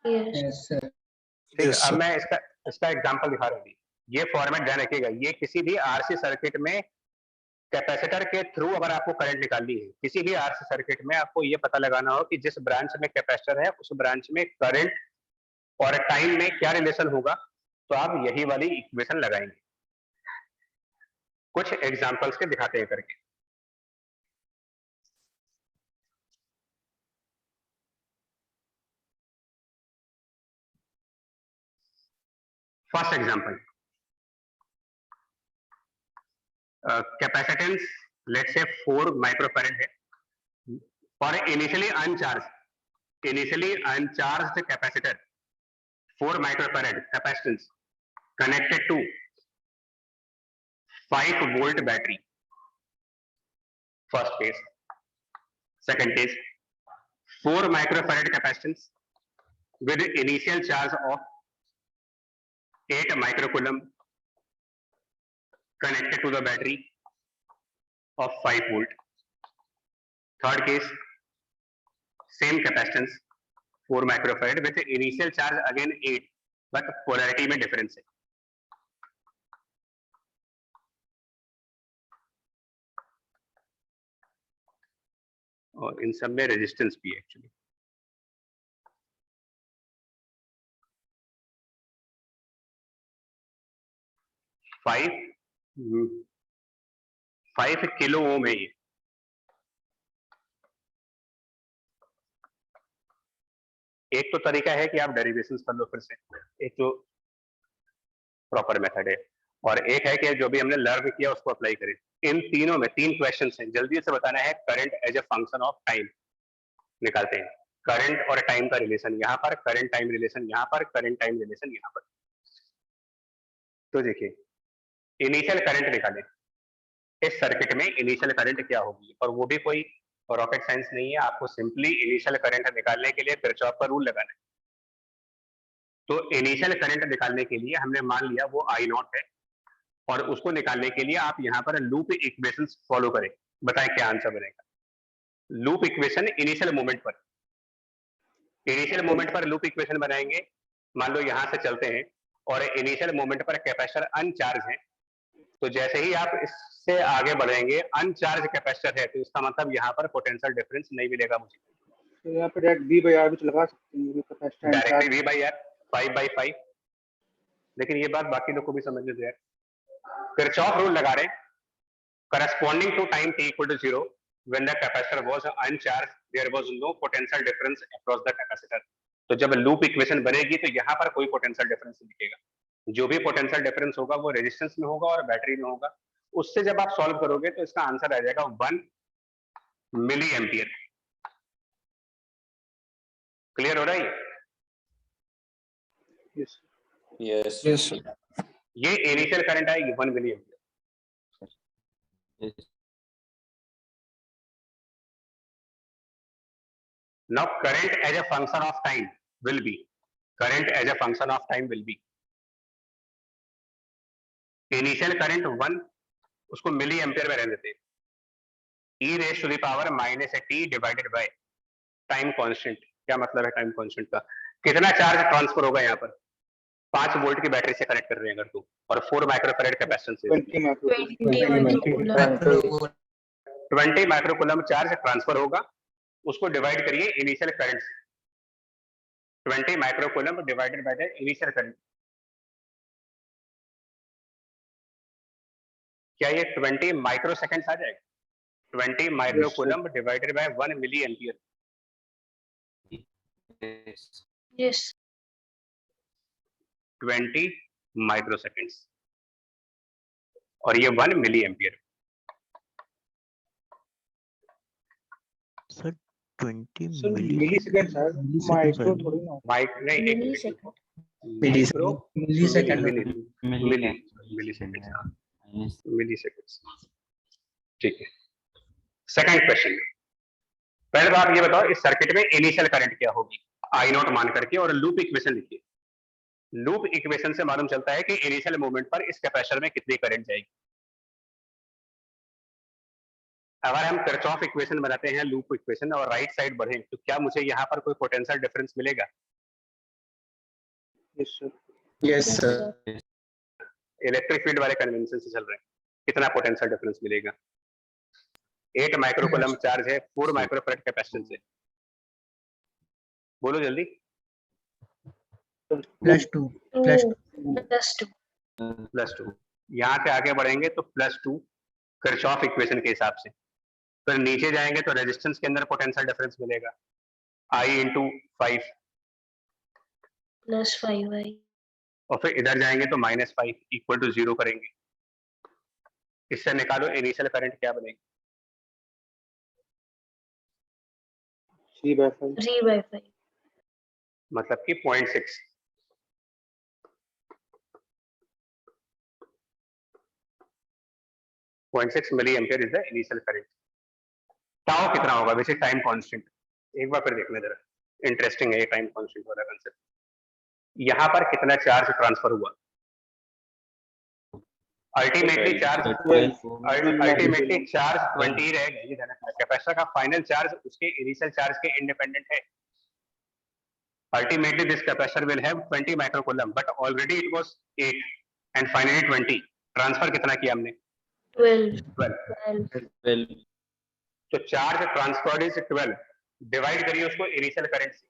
Yes. Yes, sir. ठीक है, अब मैं इसका एग्जांपल दिखा रहा हूँ। ये फॉर्मेट ध्यान रखिएगा। ये किसी भी आरसी सर्किट में कैपेसिटर के थ्रू अगर आपको करंट निकालनी है, किसी भी आरसी सर्किट में आपको ये पता लगाना हो कि जिस ब्रांच में कैपेसिटर है उस ब्रांच में करंट और टाइम में क्या रिलेशन होगा, तो आप यही वाली इक्वेशन लगाएंगे। कुछ एग्जांपल्स के दिखाते हैं करके। First example, capacitance let's say 4 microfarad है और initially uncharged capacitor 4 microfarad capacitance connected to 5-volt battery. First case. Second case, 4 microfarad capacitance with initial charge of 8 microcoulomb connected to the battery of 5 volt. Third case, same capacitance 4 microfarad with initial charge again 8, but polarity में difference है। और इन सब में रेजिस्टेंस भी है एक्चुअली। 5 किलो ओम है ये। एक तो तरीका है कि आप डेरिवेशंस कर लो फिर से, एक तो प्रॉपर मेथड है, और एक है कि जो भी हमने लर्न किया उसको अप्लाई करें। इन तीनों में 3 क्वेश्चंस हैं, जल्दी से बताना है। Current as a function of time निकालते हैं, करंट और टाइम का रिलेशन यहाँ पर, करंट टाइम रिलेशन यहाँ पर, करंट टाइम रिलेशन यहाँ पर। तो देखिए, इनिशियल करंट निकालें, इस सर्किट में इनिशियल करंट क्या होगी, और वो भी कोई रॉकेट साइंस नहीं है, आपको सिंपली इनिशियल करंट निकालने के लिए किरचॉफ का रूल लगाना है। तो इनिशियल करंट निकालने के लिए हमने मान लिया वो आई नॉट है, और उसको निकालने के लिए आप यहाँ पर लूप इक्वेशन फॉलो करें। बताएं क्या आंसर बनेगा। लूप इक्वेशन इनिशियल मोमेंट पर, इनिशियल मोमेंट पर लूप इक्वेशन बनाएंगे। मान लो यहाँ से चलते हैं और इनिशियल मोमेंट पर कैपेसिटर अनचार्ज है, तो जैसे ही आप इससे आगे बढ़ेंगे अनचार्ज कैपेसिटर है, तो इसका मतलब यहाँ पर पोटेंशियल डिफरेंस नहीं मिलेगा मुझे। तो यहाँ पे डायरेक्ट V by R भी तो लगा सकते हैं, capacitor directly V by R 5/5, लेकिन ये बात बाकी लोग को भी समझने दो यार। किरचॉफ रूल लगा रहे, corresponding to time t equal to 0 when the capacitor was uncharged there was no potential difference across the capacitor। तो जब लूप इक्वेशन बनेगी तो यहाँ पर कोई पोटेंशियल डिफरेंस नहीं दिखेगा, जो भी पोटेंशियल डिफरेंस होगा वो रेजिस्टेंस में होगा और बैटरी में होगा। उससे जब आप सॉल्व करोगे तो इसका आंसर आ जाएगा 1 मिली एम्पियर। क्लियर हो रहा है? Yes. Yes. Yes, sir. ये इनिशियल करंट आएगी 1 milliampere. Yes. Now current as a function of time will be, current as a function of time will be, initial current 1, उसको मिली एम्पियर में रहने देते हैं, e raise to the power -t divided by time constant. क्या मतलब है टाइम कांस्टेंट का? कितना चार्ज ट्रांसफर होगा यहाँ पर? 5 वोल्ट की बैटरी से कनेक्ट कर रहे हैं अगर तो, और 4 माइक्रोफैराड कैपेसिटेंस से 20 20 माइक्रोकूलम चार्ज ट्रांसफर होगा, उसको डिवाइड करिए इनिशियल करंट से, 20 microcoulomb divided by the initial current. क्या ये 20 माइक्रो सेकेंड्स आ जाएगा? 20 microcoulomb divided by 1 milliampere. Yes. Yes. 20 microseconds, और ये 1 milliampere. Sir 20 sir milli millisecond sir, micro थोड़ी ना। माइक नहीं, एक Millisecond. Micro millisecond milliseconds. ठीक है, सेकंड क्वेश्चन। पहले तो आप ये बताओ इस सर्किट में इनिशियल करंट क्या होगी, आई नॉट मान करके, और लूप इक्वेशन लिखिए। लूप इक्वेशन से मालूम चलता है कि इनिशियल मोमेंट पर इस कैपेसिटर में कितनी करंट जाएगी। अगर हम किरचॉफ इक्वेशन बनाते हैं लूप इक्वेशन और राइट साइड बढ़े, तो क्या मुझे यहाँ पर कोई पोटेंशियल डिफरेंस मिलेगा? Yes sir. Yes Yes, sir sir. Electric field वाले कन्वेंशन से चल रहे हैं, कितना पोटेंशियल डिफरेंस मिलेगा? 8 माइक्रोकूलम चार्ज है, 4 माइक्रोफैराड कैपेसिटेंस है। बोलो जल्दी। +2 +2. +2। यहाँ से आगे बढ़ेंगे तो +2 किरचॉफ इक्वेशन के हिसाब से। फिर नीचे जाएंगे तो रेजिस्टेंस के अंदर पोटेंशियल डिफरेंस मिलेगा, I × 5, +5I. और फिर इधर जाएंगे तो -5 = 0 करेंगे। इससे निकालो इनिशियल करंट क्या बनेगी? 3/5। 3/5. मतलब कि 0.6। Milliampere is the initial current. Tau कितना होगा? वैसे टाइम कांस्टेंट एक बार फिर देखने जरा, इंटरेस्टिंग है ये टाइम कांस्टेंट वाला कांसेप्ट। यहाँ पर कितना चार्ज ट्रांसफर हुआ? अल्टीमेटली चार्ज 20 रहेगा। कैपेसिटर का फाइनल चार्ज उसके इनिशियल चार्ज के इंडिपेंडेंट है। Ultimately this capacitor will have 20 microcoulomb, but already it was 8 and finally 20। Transfer कितना किया हमने? 12। तो चार्ज ट्रांसफर्ड इज 12, डिवाइड करिए उसको इनिशियल करंट से।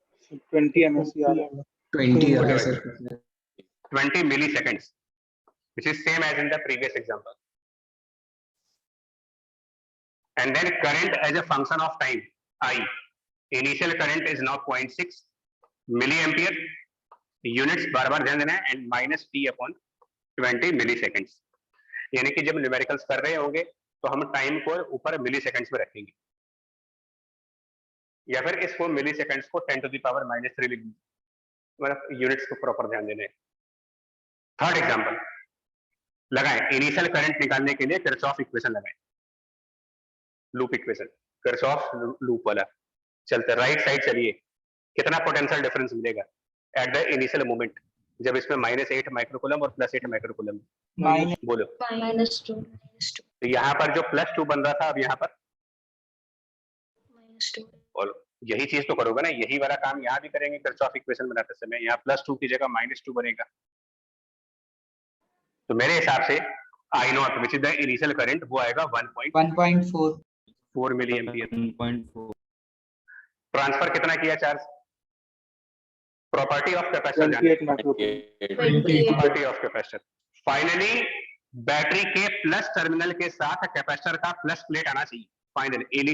20 MSc आ रहा है। 20 आ रहा है sir. 20 milliseconds, which is same as in the previous example. and then current as a function of time I. Initial current is now 0.6 milliampere units, बार बार ध्यान देना है, and minus t upon 20 milliseconds. यानी कि जब न्यूमेरिकल्स कर रहे होंगे तो हम टाइम को ऊपर मिली सेकेंड्स में रखेंगे, या फिर इसको मिली सेकेंड्स को 10 to the power -3 लिख दीजिए, मतलब यूनिट्स को प्रॉपर ध्यान देने। थर्ड एग्जांपल लगाएं, इनिशियल करंट निकालने के लिए किरचॉफ इक्वेशन लगाएं, लूप इक्वेशन, किरचॉफ लूप वाला। चलते राइट साइड चलिए, कितना पोटेंशियल डिफरेंस मिलेगा एट द इनिशियल मोमेंट जब इसमें -8 माइक्रोकूलम और +8 माइक्रोकूलम, बोलो। -2 तो यहाँ पर जो +2 बन रहा था, अब यहाँ पर -2 बोलो, यही चीज तो करोगे ना, यही वाला काम यहाँ भी करेंगे किरचॉफ इक्वेशन बनाते समय। यहाँ +2 की जगह -2 बनेगा, तो मेरे हिसाब से I not which is the initial current वो आएगा 1.4 मिली एम्पियर। 1.4 ट्रांसफर कितना किया charge? Property of capacitor, 28 microcoulomb. 28 property of capacitor. Finally battery के प्लस टर्मिनल के साथ कैपेसिटर का प्लस प्लेट आना चाहिए। फाइनली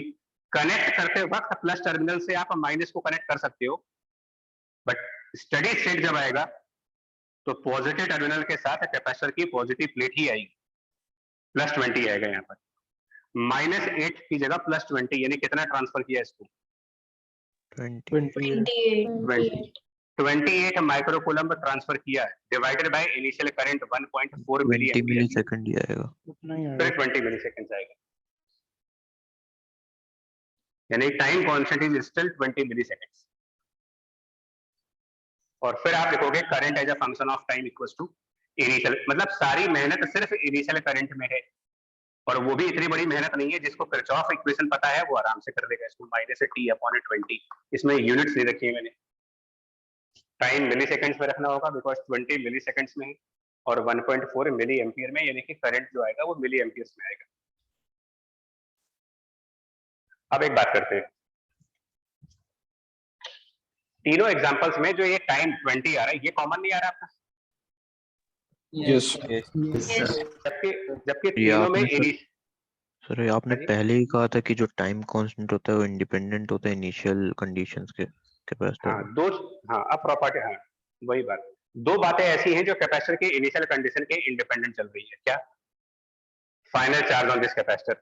कनेक्ट करते वक्त प्लस टर्मिनल से आप माइनस को कनेक्ट कर सकते हो, बट स्टडी स्टेट जब आएगा तो पॉजिटिव टर्मिनल के साथ कैपेसिटर की पॉजिटिव प्लेट ही आएगी, +20 आएगा यहाँ पर। -8 की जगह +20, यानी कितना ट्रांसफर किया इसको? 28 माइक्रोकूलम ट्रांसफर किया है, divided by initial current 1.4 milli 20 millisecond ही आएगा। फिर 20 मिलीसेकंड आएगा, यानी time constant is still 20 milliseconds. और फिर आप लिखोगे current as a function of time equals to initial, मतलब सारी मेहनत सिर्फ इनिशियल करंट में है, और वो भी इतनी बड़ी मेहनत नहीं है। जिसको किरचॉफ इक्वेशन पता है वो आराम से कर देगा इसको, -t/20। इसमें यूनिट्स नहीं रखी है मैंने, टाइम मिलीसेकंड्स में रखना होगा बिकॉज 20 मिलीसेकंड्स में है, और 1.4 मिली एम्पियर में, यानी कि करंट जो आएगा वो मिली एम्पियर्स में आएगा। अब एक बात करते हैं, तीनों एग्जांपल्स में जो ये टाइम 20 आ रहा है ये कॉमन नहीं आ रहा आपका? Yes. जबकि जबकि ये तीनों में आपने सर आपने हाँ जी। पहले ही कहा था कि जो टाइम कांस्टेंट होता है वो इंडिपेंडेंट होता है इनिशियल कंडीशंस के कैपेसिटर हाँ दो, हाँ अब प्रॉपर्टी, हाँ वही बात, दो बातें ऐसी हैं जो कैपेसिटर की इनिशियल कंडीशन के इंडिपेंडेंट चल रही है। क्या? Final charge on this capacitor,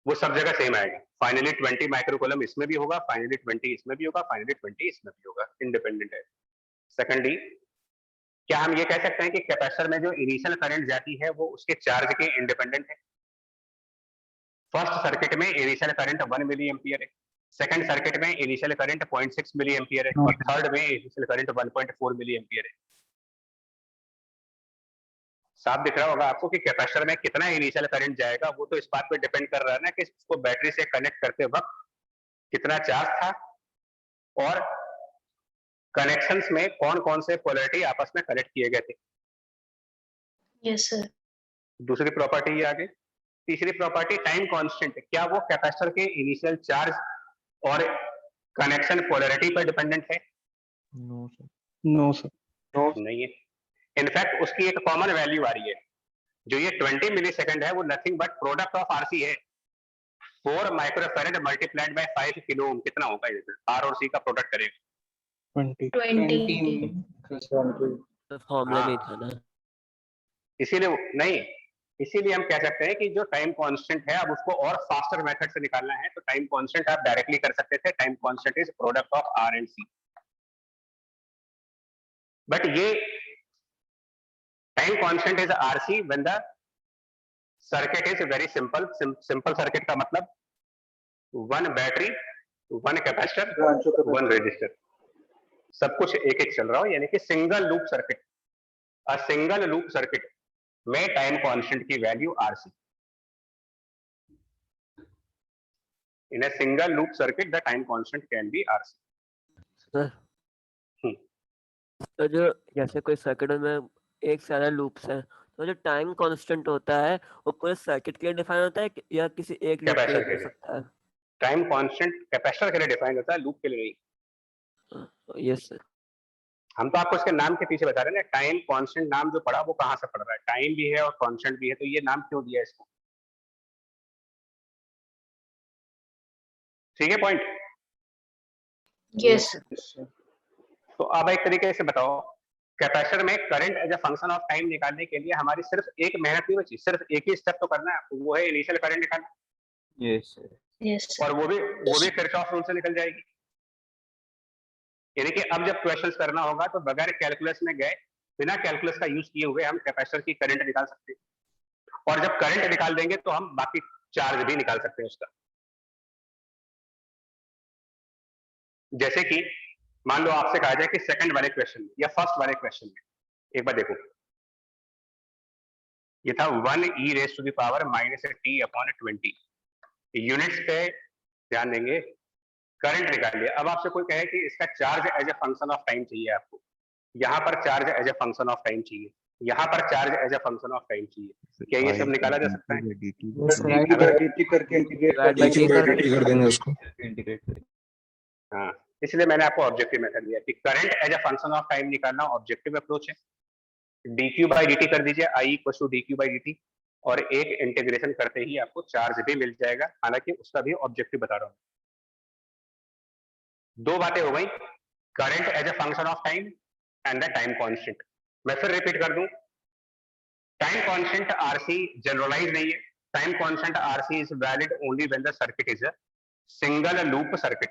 वो सब जगह सेम आएगा। फाइनली 20 माइक्रोकूलम इसमें भी होगा, फाइनली 20 इसमें भी होगा, फाइनली 20 इसमें भी होगा, इंडिपेंडेंट है। सेकेंडली, क्या हम ये कह सकते हैं कि कैपेसिटर में जो इनिशियल करंट जाती है वो उसके चार्ज के इंडिपेंडेंट है? फर्स्ट सर्किट में इनिशियल करंट 1 मिली एम्पियर है, सेकंड सर्किट में इनिशियल करंट 0.6 मिली एम्पियर है, और थर्ड में इनिशियल करंट 1.4 मिली एम्पियर है। साफ दिख रहा होगा आपको कि कैपेसिटर में कितना इनिशियल करंट जाएगा वो तो इस बात पे डिपेंड कर रहा है ना कि इसको बैटरी से कनेक्ट करते वक्त कितना चार्ज था, और कनेक्शंस में कौन कौन से पोलैरिटी आपस में कनेक्ट किए गए थे। Yes, sir. दूसरी प्रॉपर्टी ये आगे, तीसरी प्रॉपर्टी टाइम कांस्टेंट, क्या वो कैपेसिटर के इनिशियल चार्ज और कनेक्शन पोलैरिटी पर डिपेंडेंट है? No sir. No sir. नहीं है। इनफैक्ट उसकी एक कॉमन वैल्यू आ रही है, जो ये 20 मिलीसेकंड है वो nothing but product of RC है। 4 microfarad multiplied by 5 kilo ohm, कितना होगा ये? आर और सी का प्रोडक्ट करेगा 20। 20. फॉर्मूला में ही हाँ। था ना। इसीलिए नहीं, इसीलिए हम कह सकते हैं कि जो टाइम कांस्टेंट है अब उसको और फास्टर मेथड से निकालना है तो टाइम कांस्टेंट आप डायरेक्टली कर सकते थे, time constant is product of R and C. But ये time constant is RC when the circuit is very simple. Simple circuit का मतलब 1 बैटरी, 1 कैपेसिटर, 1 रेजिस्टर, सब कुछ एक एक चल रहा हो, यानी कि single loop circuit. A single loop circuit में टाइम कांस्टेंट की value RC. In a single loop circuit the time constant can be RC. Sir तो जो जैसे कोई सर्किट में एक सारा लूप्स है तो जो टाइम कांस्टेंट होता है वो पूरे सर्किट के लिए डिफाइन होता है या किसी एक लूप के कैपेसिटर लिए के हो लिए। सकता है? टाइम कांस्टेंट कैपेसिटर के लिए डिफाइन होता है, लूप के लिए नहीं। Yes sir. हम तो आपको इसके नाम के पीछे बता रहे हैं ना, टाइम कांस्टेंट नाम जो पड़ा वो कहाँ से पड़ रहा है, टाइम भी है और कांस्टेंट भी है, तो ये नाम क्यों दिया इसको? ठीक है पॉइंट? Yes. तो अब एक तरीके से बताओ, कैपेसिटर में current as a function of time निकालने के लिए हमारी सिर्फ एक मेहनत नहीं बची, सिर्फ एक ही स्टेप तो करना है, वो है इनिशियल करंट निकालना, Yes, sir. Yes. और वो भी किरचॉफ रूल से निकल जाएगी। यानी कि अब जब क्वेश्चंस करना होगा तो बगैर कैलकुलस में गए, बिना कैलकुलस का यूज किए हुए हम कैपेसिटर की करंट निकाल सकते हैं, और जब करंट निकाल देंगे तो हम बाकी चार्ज भी निकाल सकते हैं उसका। जैसे कि मान लो आपसे कहा जाए कि सेकंड वाले क्वेश्चन में या फर्स्ट वाले क्वेश्चन में, एक बार देखो, ये था 1 e raised to the power -t/20 units पे ध्यान देंगे, करंट निकाल लिया। अब आपसे कोई कहे कि इसका charge as a function of time चाहिए आपको, यहाँ पर charge as a function of time चाहिए, यहाँ पर charge as a function of time चाहिए, क्या ये सब निकाला जा सकता है? dt करके इंटीग्रेट कर कर देंगे उसको। Integrate करें। हाँ, इसलिए मैंने आपको ऑब्जेक्टिव मेथड दिया कि current as a function of time निकालना ऑब्जेक्टिव अप्रोच है। dq by dt कर दीजिए, I = dq by dt, और एक इंटीग्रेशन करते ही आपको चार्ज भी मिल जाएगा, हालांकि उसका भी ऑब्जेक्टिव बता रहा हूं। दो बातें हो गई, current as a function of time and the time constant. मैं फिर रिपीट कर दूं, टाइम कांस्टेंट आरसी जनरलाइज नहीं है, time constant RC is valid only when the circuit is a single loop circuit.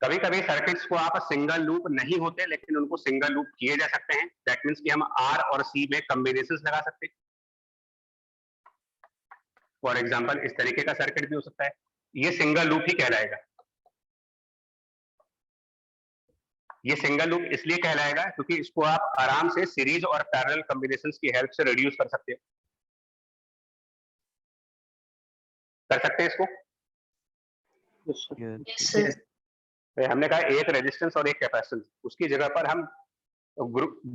कभी कभी सर्किट्स को आप सिंगल लूप नहीं होते, लेकिन उनको सिंगल लूप किए जा सकते हैं, दैट मींस कि हम आर और सी में कॉम्बिनेशंस लगा सकते हैं। फॉर एग्जांपल इस तरीके का सर्किट भी हो सकता है, ये सिंगल लूप ही कहलाएगा। ये सिंगल लूप इसलिए कहलाएगा क्योंकि इसको आप आराम से सीरीज और पैरेलल कॉम्बिनेशंस की हेल्प से रिड्यूस कर सकते हैं, इसको। Yes, sir. हमने कहा एक रेजिस्टेंस और एक कैपेसिटेंस, उसकी जगह पर हम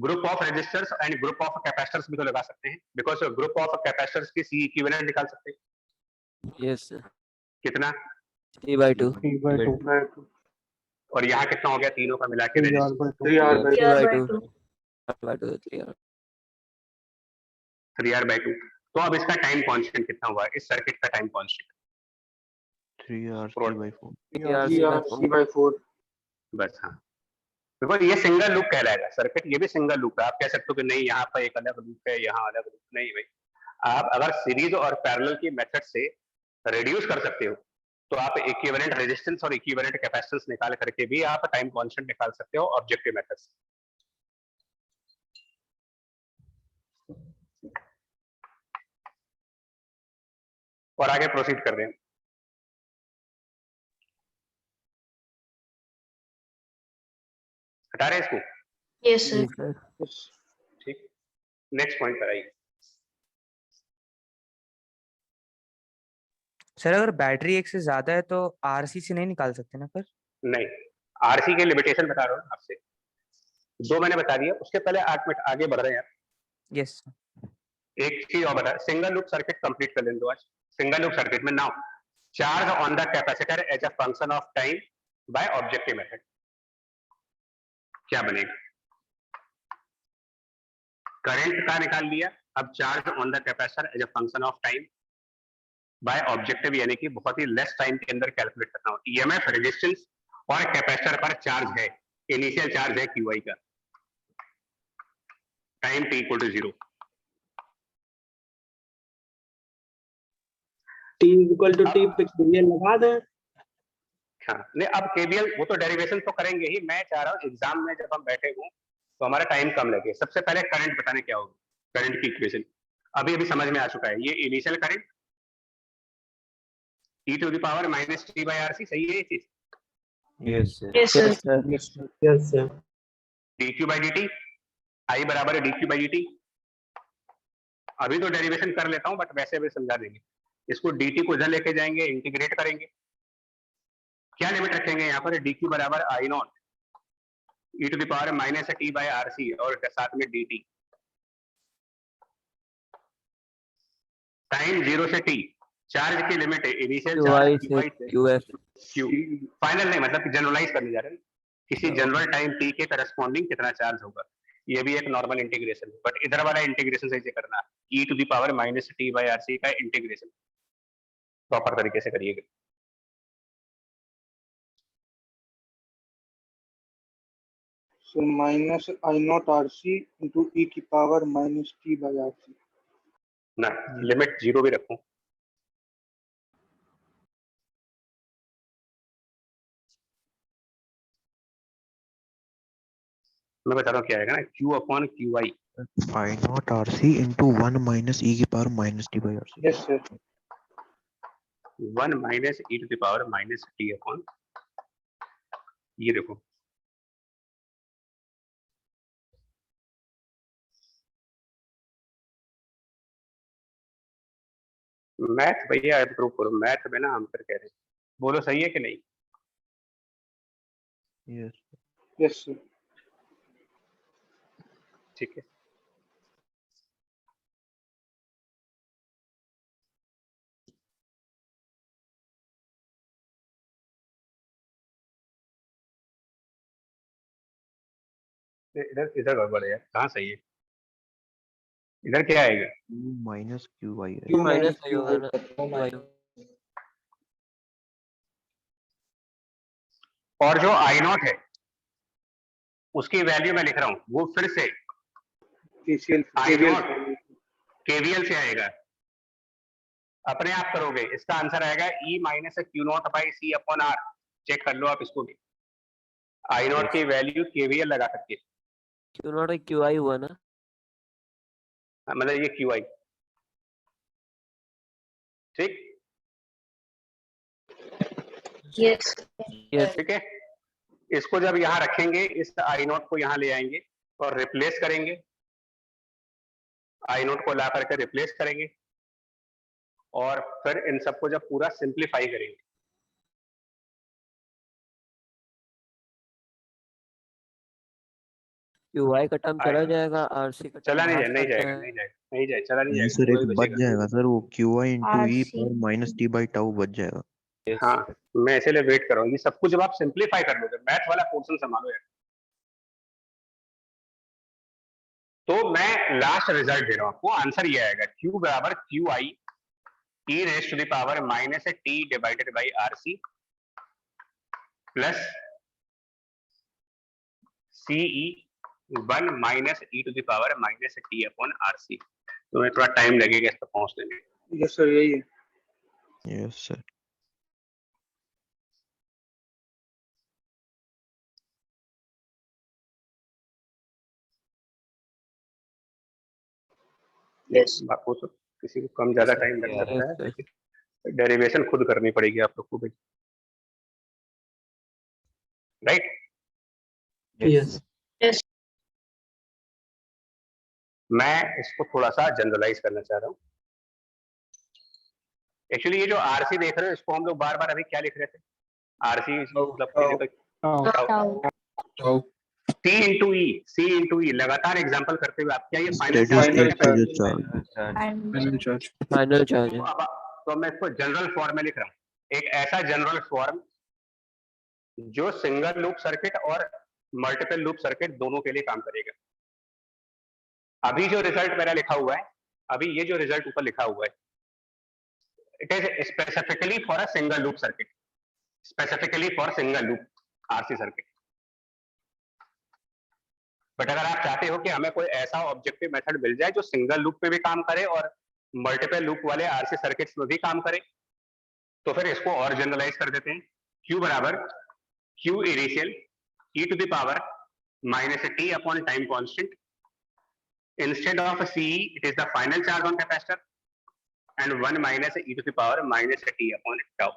group of resistors and group of capacitors भी तो लगा सकते हैं, बिकॉज ग्रुप ऑफ कैपेसिटर्स की सी इक्विवेलेंट निकाल सकते हैं। Yes sir. कितना? T/2। T/2 और यहाँ कितना हो गया तीनों का मिला के? 3R/2 T/2। 3R/2। तो अब इसका टाइम कांस्टेंट कितना हुआ इस सर्किट का टाइम कांस्टेंट? 3RC/4। 3RC/4। बस, हाँ, बिकॉज ये सिंगल लूप कहलाएगा सर्किट, ये भी सिंगल लूप है। आप कह सकते हो कि नहीं यहाँ पर एक अलग लूप है, यहाँ अलग लूप नहीं। भाई, आप अगर सीरीज और पैरेलल की मेथड से रिड्यूस कर सकते हो तो आप इक्विवेलेंट रेजिस्टेंस और इक्विवेलेंट कैपेसिटेंस निकाल करके भी आप टाइम कांस्टेंट निकाल सकते हो ऑब्जेक्टिव मेथड से। और आगे प्रोसीड कर रहे हैं। हटा रहे हैं इसको? Yes, sir. ठीक, नेक्स्ट पॉइंट पर आइए। सर अगर बैटरी एक से ज्यादा है तो आरसी से नहीं निकाल सकते ना फिर? नहीं, आरसी के लिमिटेशन बता रहा हूँ आपसे, दो मैंने बता दिया, उसके पहले आगे बढ़ रहे हैं। यस। एक चीज और बता, सिंगल लूप सर्किट कंप्लीट कर लें दो आज। सिंगल लूप सर्किट में now charge on the capacitor as a function of time by objective method, क्या बनेगा? करंट का निकाल लिया, अब charge on the capacitor as a function of time by objective, यानी कि बहुत ही लेस टाइम के अंदर कैलकुलेट करना हो। ईएमएफ रेजिस्टेंस और कैपेसिटर पर चार्ज है, इनिशियल चार्ज है क्यूआई का, टाइम t = 0। t = t पे केवीएल लगा दें। हाँ, नहीं, अब केवीएल वो तो डेरिवेशन तो करेंगे ही, मैं चाह रहा हूँ एग्जाम में जब हम बैठे हों तो हमारा टाइम कम लगे। सबसे पहले करंट बताने क्या होगा, करंट की इक्वेशन अभी समझ में आ चुका है। ये initial current e to the power -t/RC, सही है ये चीज? Yes, sir. Yes, sir. Yes sir. dq by dt, I बराबर है dq by dt। अभी तो डेरिवेशन कर लेता हूं, बट वैसे भी समझा देंगे। इसको dt को इधर लेके जाएंगे, इंटीग्रेट करेंगे, क्या लिमिट रखेंगे यहाँ पर? dq बराबर I0 e to the power -t/RC और साथ में dt। टाइम 0 से t, चार्ज की लिमिट है इनिशियल QI चार्ज से QI से QF Q फाइनल नहीं, मतलब जनरलाइज करने जा रहे हैं, किसी जनरल टाइम t के करस्पॉन्डिंग कितना चार्ज होगा। ये भी एक नॉर्मल इंटीग्रेशन है, बट इधर वाला इंटीग्रेशन सही से करना, e to the power minus T by R C का इंटीग्रेशन प्रॉपर तरीके से करिएगा। So minus I naught RC into e की power minus t by RC। ना लिमिट 0 भी रखूं, मैं बता रहा हूँ क्या आएगा ना, q upon Q I phi naught RC into 1 minus e की power minus T by RC. Yes sir। 1 minus e to the power minus T upon, ये देखो मैथ भैया इम्प्रूव करो, मैथ में ना हम कर कह रहे हैं, बोलो सही है कि नहीं? Yes Yes sir। ठीक है, इधर इधर गड़बड़ है यार, कहाँ सही है? इधर क्या आएगा? Q माइनस क्यू आई है। Q माइनस आई होगा ना, QI। और जो आई नॉट है उसकी वैल्यू मैं लिख रहा हूँ, वो फिर से KCL I KVL not KVL से आएगा, अपने आप करोगे, इसका आंसर आएगा E minus Q naught by C upon R. Check कर लो आप इसको भी, आई नॉट की वैल्यू केवीएल लगा करके, Q नॉट QI हुआ ना। मतलब ये क्यू आई, ठीक Yes. Yes। ठीक है। इसको जब यहाँ रखेंगे, इस आई नॉट को यहाँ ले आएंगे और रिप्लेस करेंगे, आई नॉट को ला करके रिप्लेस करेंगे, और फिर इन सबको जब पूरा सिंप्लीफाई करेंगे, QI का टर्म चला जाएगा, RC का चला नहीं टर्म जाए, नहीं जाएगा, नहीं जाएगा, नहीं जाए, चला नहीं नहीं जाएगा, सर, वही एक बच बचेगा। जाएगा सर, वो Q I into E RC। Power minus T by tau बच जाएगा। हाँ, मैं इसीलिए वेट कर रहा हूँ, ये सब कुछ जब आप सिंप्लीफाई कर लोगे, मैथ वाला पोर्शन संभालो यार। तो मैं लास्ट रिजल्ट दे रहा हूँ आपको, आंसर ये आएगा Q बराबर Q I e raise to the power minus t divided by R C plus CE 1 minus e to the power minus T upon R C. तुम्हें थोड़ा टाइम लगेगा इस पर पहुंचने में। Yes sir यही है। Yes sir. Yes। आपको तो किसी को कम ज्यादा टाइम लग सकता है, Yes, sir। लेकिन डेरिवेशन खुद करनी पड़ेगी आप लोग को भी, राइट? Yes। Yes। मैं इसको थोड़ा सा जनरलाइज करना चाह रहा हूँ। एक्चुअली ये जो आरसी देख रहे हो, इसको हम लोग बार बार अभी क्या लिख रहे थे? आरसी मतलब Tau। सी इंटू ई लगातार एग्जांपल करते हुए आप क्या ये फाइनल स्टेडी चार्ज स्टेट पे जो charge. Final charge। Final charge है। तो मैं इसको जनरल फॉर्म में लिख रहा हूँ, एक ऐसा जनरल फॉर्म जो सिंगल लूप सर्किट और मल्टीपल लूप सर्किट दोनों के लिए काम करेगा। अभी जो रिजल्ट मेरा लिखा हुआ है, अभी ये जो रिजल्ट ऊपर लिखा हुआ है, it is specifically for a single loop circuit, specifically for single loop RC circuit. But अगर आप चाहते हो कि हमें कोई ऐसा ऑब्जेक्टिव मेथड मिल जाए जो सिंगल लूप पे भी काम करे और मल्टीपल लूप वाले आरसी सर्किट्स में भी काम करे, तो फिर इसको और जनरलाइज कर देते हैं। Q बराबर Q initial e to the power minus T upon time constant, instead of CE it is the final charge on capacitor and 1 minus e to the power minus t upon tau।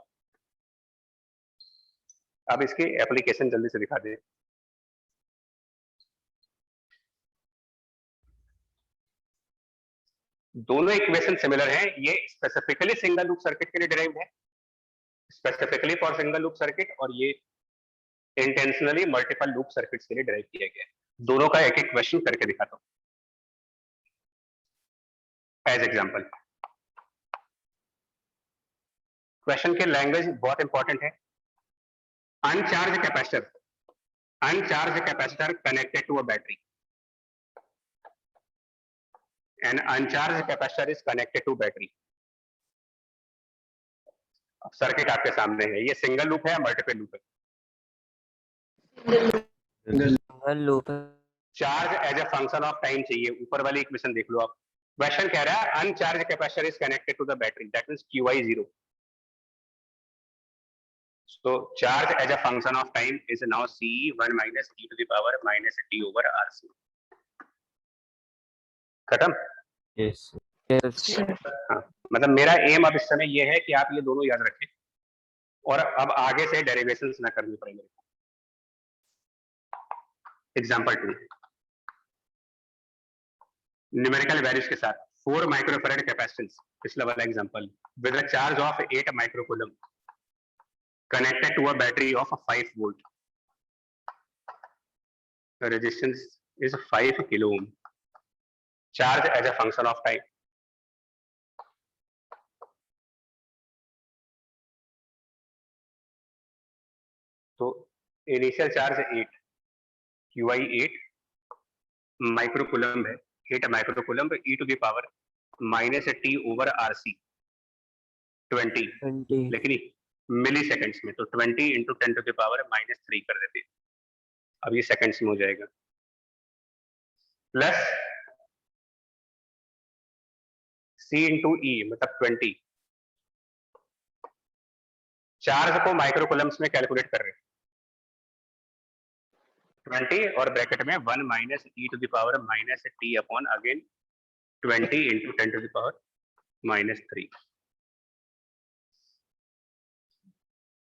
अब इसकी एप्लीकेशन जल्दी से दिखा दे। दोनों इक्वेशन सिमिलर हैं, ये स्पेसिफिकली सिंगल लूप सर्किट के लिए डिराइव्ड है, specifically for single loop circuit, और ये इंटेंशनली मल्टीपल लूप सर्किट्स के लिए डिराइव किया गया है। दोनों का एक एक क्वेश्चन करके दिखाता हूं एज एग्जांपल। क्वेश्चन की लैंग्वेज बहुत इंपॉर्टेंट है। Uncharge capacitor connected to a battery, an uncharge capacitor is connected to battery. Circuit आपके सामने है, ये सिंगल लूप है या मल्टीपल लूप है? सिंगल लूप है। Charge as a function of time चाहिए, ऊपर वाली इक्वेशन देख लो आप। क्वेश्चन कह रहा है uncharge capacitor is connected to the battery, that means QI 0। So charge as a function of time is now CE1 minus e to the power minus t over RC। खत्म? Yes, Yes, हाँ, मतलब मेरा एम अब इस समय ये है कि आप ये दोनों याद रखें और अब आगे से डेरिवेशंस ना करनी पड़े मेरे को। एग्जांपल 2, न्यूमेरिकल वैल्यूज के साथ 4 माइक्रोफैराड कैपेसिटेंस, पिछला वाला example, with a charge of 8 microcoulomb connected to a battery of 5 volt. The resistance is 5 kilo ohm. Charge as a function of time. So initial charge 8, QI 8 microcoulomb है, 8 microcoulomb e to the power minus t over RC 20, लेकिन मिली सेकेंड्स में, तो 20 इंटू 10 टू द पावर -3 कर देते हैं। अब ये सेकेंड्स में हो जाएगा, प्लस C इंटू ई मतलब 20। चार्ज को माइक्रोकूलम्स में कैलकुलेट कर रहे हैं, 20 और ब्रैकेट में 1 minus e to the power -t upon again 20 into 10 to the power -3।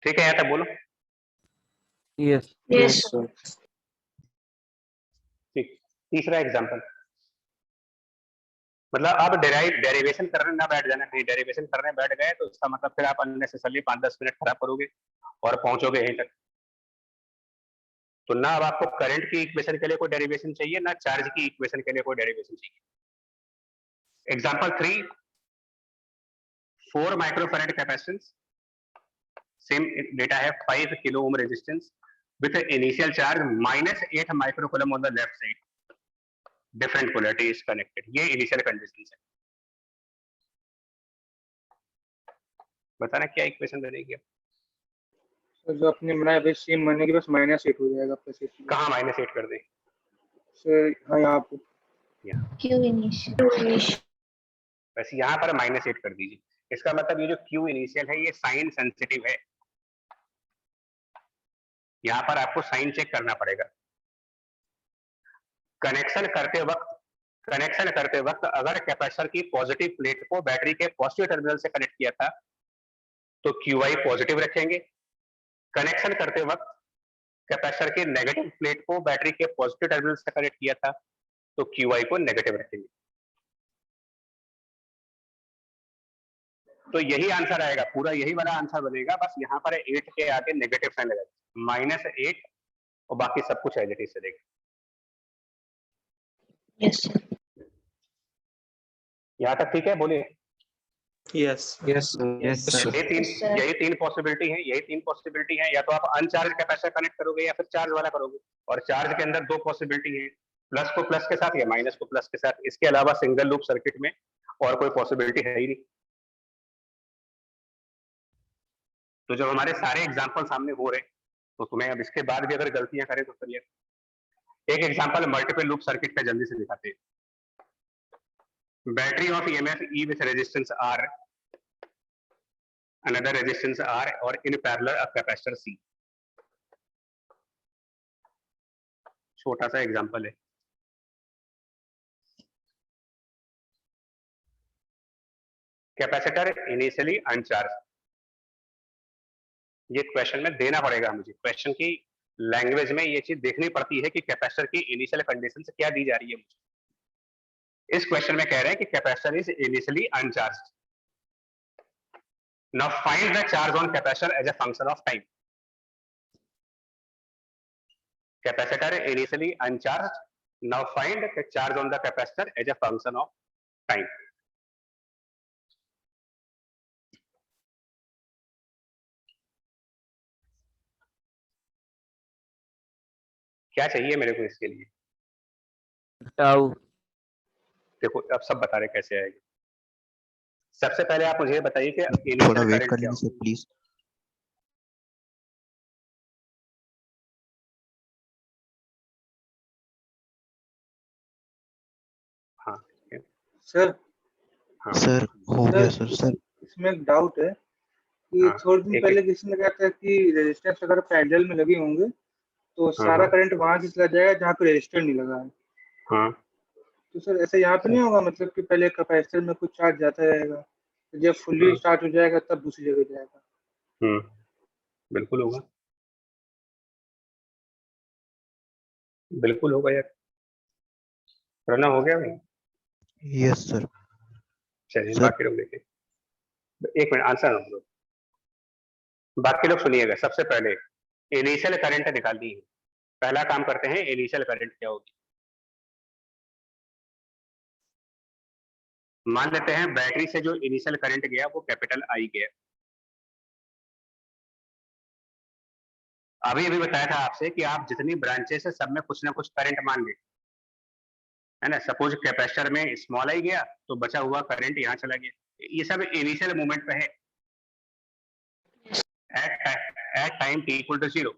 ठीक है, यहाँ तक बोलो। yes, Yes, ठीक, तीसरा एग्जांपल, मतलब अब डेरिवेशन करने ना बैठ जाना, कहीं डेरिवेशन करने बैठ गए तो इसका मतलब फिर आप अननेसेसरली 5-10 मिनट खराब करोगे और पहुंचोगे यहीं तक। तो ना अब आपको करंट की इक्वेशन के लिए कोई डेरिवेशन चाहिए, ना चार्ज की इक्वेशन के लिए कोई डेरिवेशन चाहिए। Example 3, 4 microfarad capacitance, same data है, 5 kilo ohm resistance with initial charge -8 microcoulomb on the left side, different polarity is connected. ये इनिशियल कंडीशंस है। बताना क्या इक्वेशन बनेगी अब? सर जो आपने बनाया बस सेम बनेगी, बस -8 हो जाएगा आपका सेट। कहाँ -8 कर दे? सर हाँ यहाँ पे Q initial. बस यहाँ पर -8 कर दीजिए। इसका मतलब ये जो Q इनिशियल है ये साइन सेंसिटिव है, यहाँ पर आपको साइन चेक करना पड़ेगा। कनेक्शन करते वक्त अगर कैपेसिटर की पॉजिटिव प्लेट को बैटरी के पॉजिटिव टर्मिनल से कनेक्ट किया था तो QI पॉजिटिव रखेंगे। कनेक्शन करते वक्त कैपेसिटर के नेगेटिव प्लेट को बैटरी के पॉजिटिव टर्मिनल से कनेक्ट किया था तो QI को नेगेटिव रखेंगे। तो यही आंसर आएगा, पूरा यही वाला आंसर बनेगा, बस यहाँ पर 8 के आगे नेगेटिव साइन लगाएगा, -8 और बाकी सब कुछ एज इट इज चलेगा। Yes, sir. यहाँ तक ठीक है, बोलिए। Yes. Yes. yes, sir. यही तीन पॉसिबिलिटी है, या तो आप अनचार्ज कैपेसिटर कनेक्ट करोगे या फिर चार्ज वाला करोगे, और चार्ज के अंदर 2 पॉसिबिलिटी है, प्लस को प्लस के साथ या माइनस को प्लस के साथ। इसके अलावा सिंगल लूप सर्किट में और कोई पॉसिबिलिटी है ही नहीं। तो जब हमारे सारे एग्जाम्पल सामने हो रहे तो तुम्हें अब इसके बाद भी अगर गलतियां करें तो फिर एक एग्जाम्पल मल्टीपल लूप सर्किट का जल्दी से दिखाते हैं। Battery of EMF E with resistance R, another resistance R, और in parallel a capacitor C। छोटा सा एग्जाम्पल है। कैपेसिटर इनिशियली अनचार्ज, ये क्वेश्चन में देना पड़ेगा मुझे, क्वेश्चन की लैंग्वेज में ये चीज देखनी पड़ती है कि कैपेसिटर की इनिशियल कंडीशन से क्या दी जा रही है मुझे। इस क्वेश्चन में कह रहे हैं कि capacitor is initially uncharged, now find the charge on capacitor as a function of time. Capacitor initially uncharged, now find the charge on the capacitor as a function of time. क्या चाहिए मेरे को इसके लिए? टाउ। देखो अब सब बता रहे कैसे आएगा। सबसे पहले आप मुझे बताइए कि थोड़ा इनिशियल वेट करंट कर क्या लीजिए सर प्लीज। हाँ सर हाँ सर हो गया सर। सर इसमें एक डाउट है कि हाँ, थोड़े दिन एक पहले किसी ने कहा था कि रेजिस्टेंस अगर पैरेलल में लगे होंगे तो सारा हाँ। करंट वहां से चला जाएगा जहाँ पे रेजिस्टर नहीं लगा है। हाँ तो सर ऐसा यहाँ पे नहीं होगा, मतलब कि पहले कैपेसिटर में कुछ चार्ज जाता रहेगा, तो जब फुल्ली स्टार्ट हो जाएगा तब दूसरी जगह जाएगा। बिल्कुल होगा, बिल्कुल होगा यार। रना हो गया भाई? Yes sir. चलिए सर बाकी लोग देखें। एक मिनट आंसर ना दो, बाकी लोग सुनिएगा। सबसे पहले इनिशियल करंट निकालनी है। पहला काम करते हैं, इनिशियल करंट क्या होगी। मान लेते हैं बैटरी से जो इनिशियल करंट गया वो कैपिटल आई गया। अभी अभी बताया था आपसे कि आप जितनी ब्रांचेस है सब में कुछ ना कुछ करंट मान ले, है ना। सपोज कैपेसिटर में स्मॉल आई गया तो बचा हुआ करंट यहाँ चला गया। ये सब इनिशियल मोमेंट पे है, at time t equal to 0।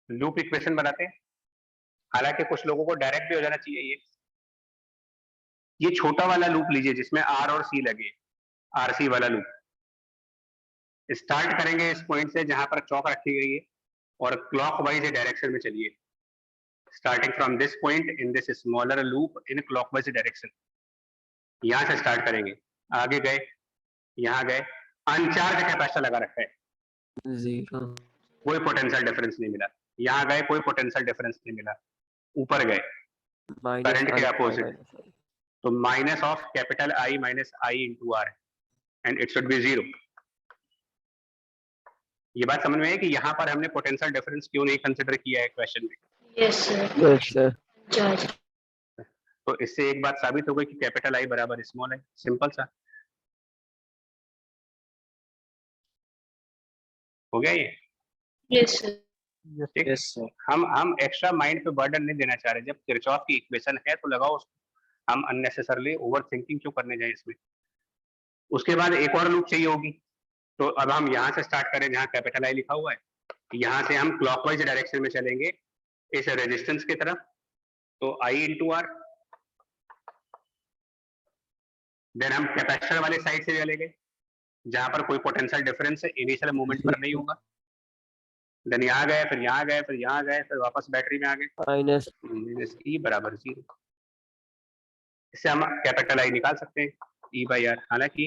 Loop equation बनाते हैं, हालांकि कुछ लोगों को डायरेक्ट भी हो जाना चाहिए। ये छोटा वाला लूप लीजिए जिसमें R और C लगे, RC वाला लूप। स्टार्ट करेंगे इस पॉइंट से जहां पर चौक रखी गई है और क्लॉकवाइज डायरेक्शन में चलिए। Starting from this point in this smaller loop in clockwise direction. यहां से स्टार्ट करेंगे, आगे गए, यहाँ गए, अनचार्ज कैपेसिटर लगा रखा है, 0 कोई पोटेंशियल डिफरेंस नहीं मिला। यहाँ गए, कोई पोटेंशियल डिफरेंस नहीं मिला। ऊपर गए, करंट के अपोजिट, तो minus of capital I minus I into R and it should be 0। ये बात समझ में है कि यहाँ पर हमने पोटेंशियल डिफरेंस क्यों नहीं कंसिडर किया है क्वेश्चन में। Yes, sir. Yes sir. Charge. तो इससे एक बात साबित हो गई कि कैपिटल I बराबर स्मॉल है। सिंपल सा हो गया ये। Yes, sir. ठीक। Yes, sir. हम एक्स्ट्रा माइंड पे बर्डन नहीं देना चाह रहे। जब किरचॉफ की इक्वेशन है तो लगाओ उसको, हम अननेसेसरली ओवर थिंकिंग क्यों करने जाए इसमें। उसके बाद एक और लूप चाहिए होगी, तो अब हम यहाँ से स्टार्ट करें जहाँ कैपिटल I लिखा हुआ है। यहाँ से हम क्लॉकवाइज डायरेक्शन में चलेंगे इस रेजिस्टेंस की तरफ, तो I इंटू R। देन हम कैपेसिटर वाले साइड से चलेंगे जहां पर कोई पोटेंशियल डिफरेंस इनिशियल मोमेंट पर नहीं होगा। देन यहाँ गए, फिर यहाँ गए, फिर यहाँ गए, फिर वापस बैटरी में आ गए, माइनस E बराबर 0। इससे हम कैपिटल I निकाल सकते हैं, E बाई R। हालांकि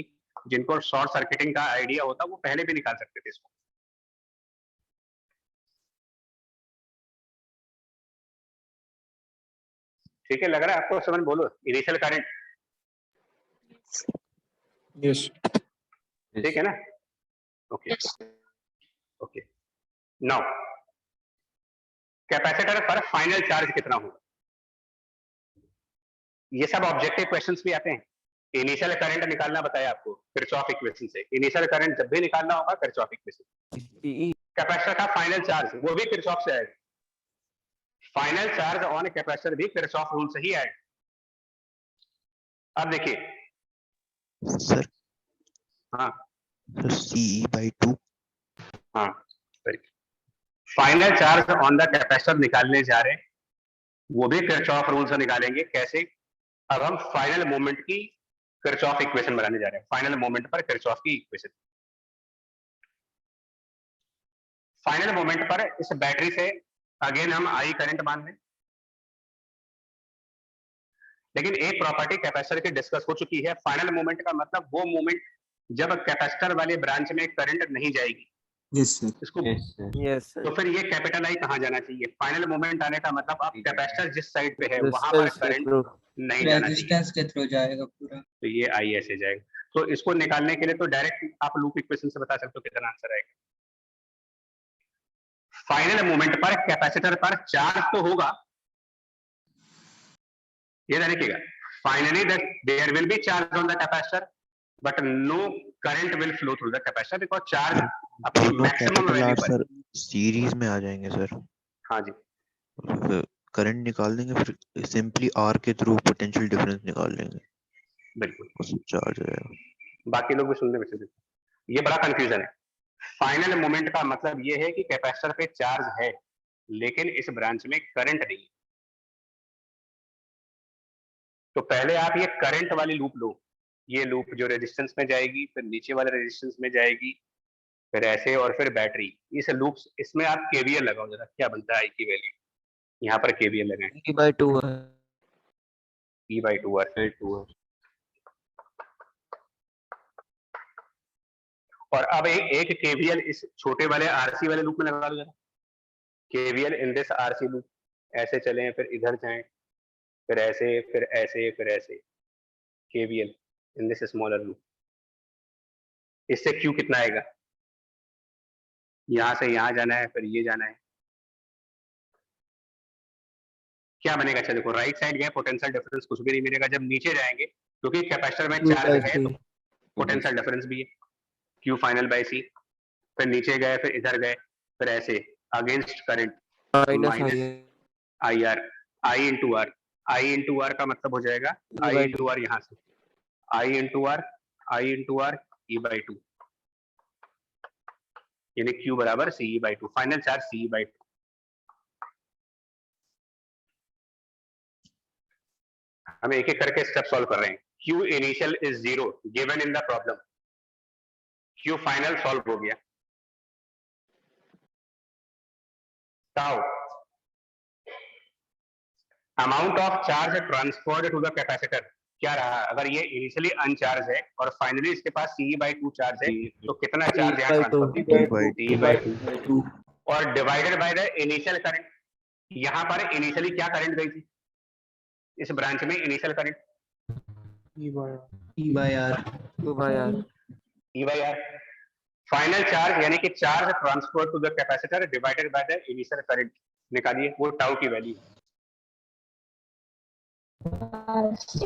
जिनको शॉर्ट सर्किटिंग का आइडिया होता वो पहले भी निकाल सकते थे इसको। ठीक है, लग रहा है आपको समझ। बोलो इनिशियल करंट, Yes. ठीक है ना। Okay Yes. Okay. Now capacitor पर फाइनल चार्ज कितना होगा, ये सब ऑब्जेक्टिव क्वेश्चंस भी आते हैं। इनिशियल करंट निकालना बताया आपको किरचॉफ इक्वेशन से। इनिशियल करंट जब भी निकालना होगा किरचॉफ इक्वेशन। कैपेसिटर का फाइनल चार्ज वो भी किरचॉफ से आएगा। फाइनल चार्ज ऑन कैपेसिटर भी किरचॉफ रूल से ही आएगा। अब देखिए सर। हाँ सर CE/2। हाँ, final charge on the capacitor निकालने जा रहे हैं, वो भी किरचॉफ रूल से निकालेंगे। कैसे? अब हम फाइनल मोमेंट की किरचॉफ इक्वेशन बनाने जा रहे हैं। फाइनल मोमेंट पर किरचॉफ की इक्वेशन। फाइनल मोमेंट पर इस बैटरी से अगेन हम I करंट मान लें, लेकिन एक प्रॉपर्टी कैपेसिटर की डिस्कस हो चुकी है। फाइनल मोमेंट का मतलब वो मोमेंट जब कैपेसिटर वाले ब्रांच में करंट नहीं जाएगी। Yes sir. इसको यस तो फिर ये कैपिटल I कहाँ जाना चाहिए? फाइनल मोमेंट आने का मतलब आप कैपेसिटर जिस साइड पे है वहां पर करंट नहीं जाना चाहिए, रेजिस्टेंस के थ्रू जाएगा पूरा। तो ये I ऐसे जाएगा। तो इसको निकालने के लिए तो डायरेक्ट आप लूप इक्वेशन से बता सकते हो कितना आंसर आएगा। फाइनल मोमेंट पर कैपेसिटर पर चार्ज तो होगा, ये ध्यान रखिएगा। Finally there will be charge on the capacitor but no current will flow through the capacitor because charge अपनी मैक्सिमम वैल्यू पर। सर सीरीज में आ जाएंगे सर। हाँ जी, करंट निकाल देंगे, फिर सिंपली आर के थ्रू पोटेंशियल डिफरेंस निकाल लेंगे, बिल्कुल। उससे चार्ज आएगा। बाकी लोग भी सुनने में से ये बड़ा कंफ्यूजन है। फाइनल मोमेंट का मतलब ये है कि कैपेसिटर पे चार्ज है लेकिन इस ब्रांच में करंट नहीं है। तो पहले आप ये करंट वाली लूप लो, ये लूप जो रेजिस्टेंस में जाएगी, फिर नीचे वाले रेजिस्टेंस में जाएगी, फिर ऐसे, और फिर बैटरी। इस लूप इसमें आप केवीएल लगाओ जरा, क्या बनता है आई की वैल्यू। यहाँ पर केवीएल लगाएं, E/2 है। E/2R। और अब एक केवीएल इस छोटे वाले आरसी वाले लूप में लगा दो जरा। KVL in this RC loop, ऐसे चलें, फिर इधर जाएं, फिर ऐसे, फिर ऐसे, फिर ऐसे। KVL in this smaller loop, इससे क्यू कितना आएगा? यहां से यहां जाना है, फिर ये जाना है, क्या बनेगा? अच्छा देखो, राइट साइड गए, पोटेंशियल डिफरेंस कुछ भी नहीं मिलेगा। जब नीचे जाएंगे, क्योंकि कैपेसिटर में चार्ज है तो पोटेंशियल डिफरेंस भी है, क्यू फाइनल बाय सी। फिर नीचे गए, फिर इधर गए, फिर ऐसे against current minus I R, I into R. I into R का मतलब हो जाएगा आई इंटू आर, यहाँ से I into R, I into R E/2, यानी क्यू बराबर CE/2, फाइनल चार्ज CE/2। हम एक एक करके स्टेप सॉल्व कर रहे हैं। Q initial is 0 given in the problem, Q final solve हो गया। Tau amount of charge transferred to the capacitor क्या रहा? अगर ये इनिशियली अनचार्ज है और फाइनली इसके पास CE/2 चार्ज है, तो कितना चार्ज यहाँ ट्रांसफर? E/2 और divided by the initial current. यहाँ पर इनिशियली क्या करंट गई थी इस ब्रांच में? Initial current E/R। Final charge यानी कि charge transfer to the capacitor divided by the initial current निकालिए, वो टाउ की वैल्यू। RC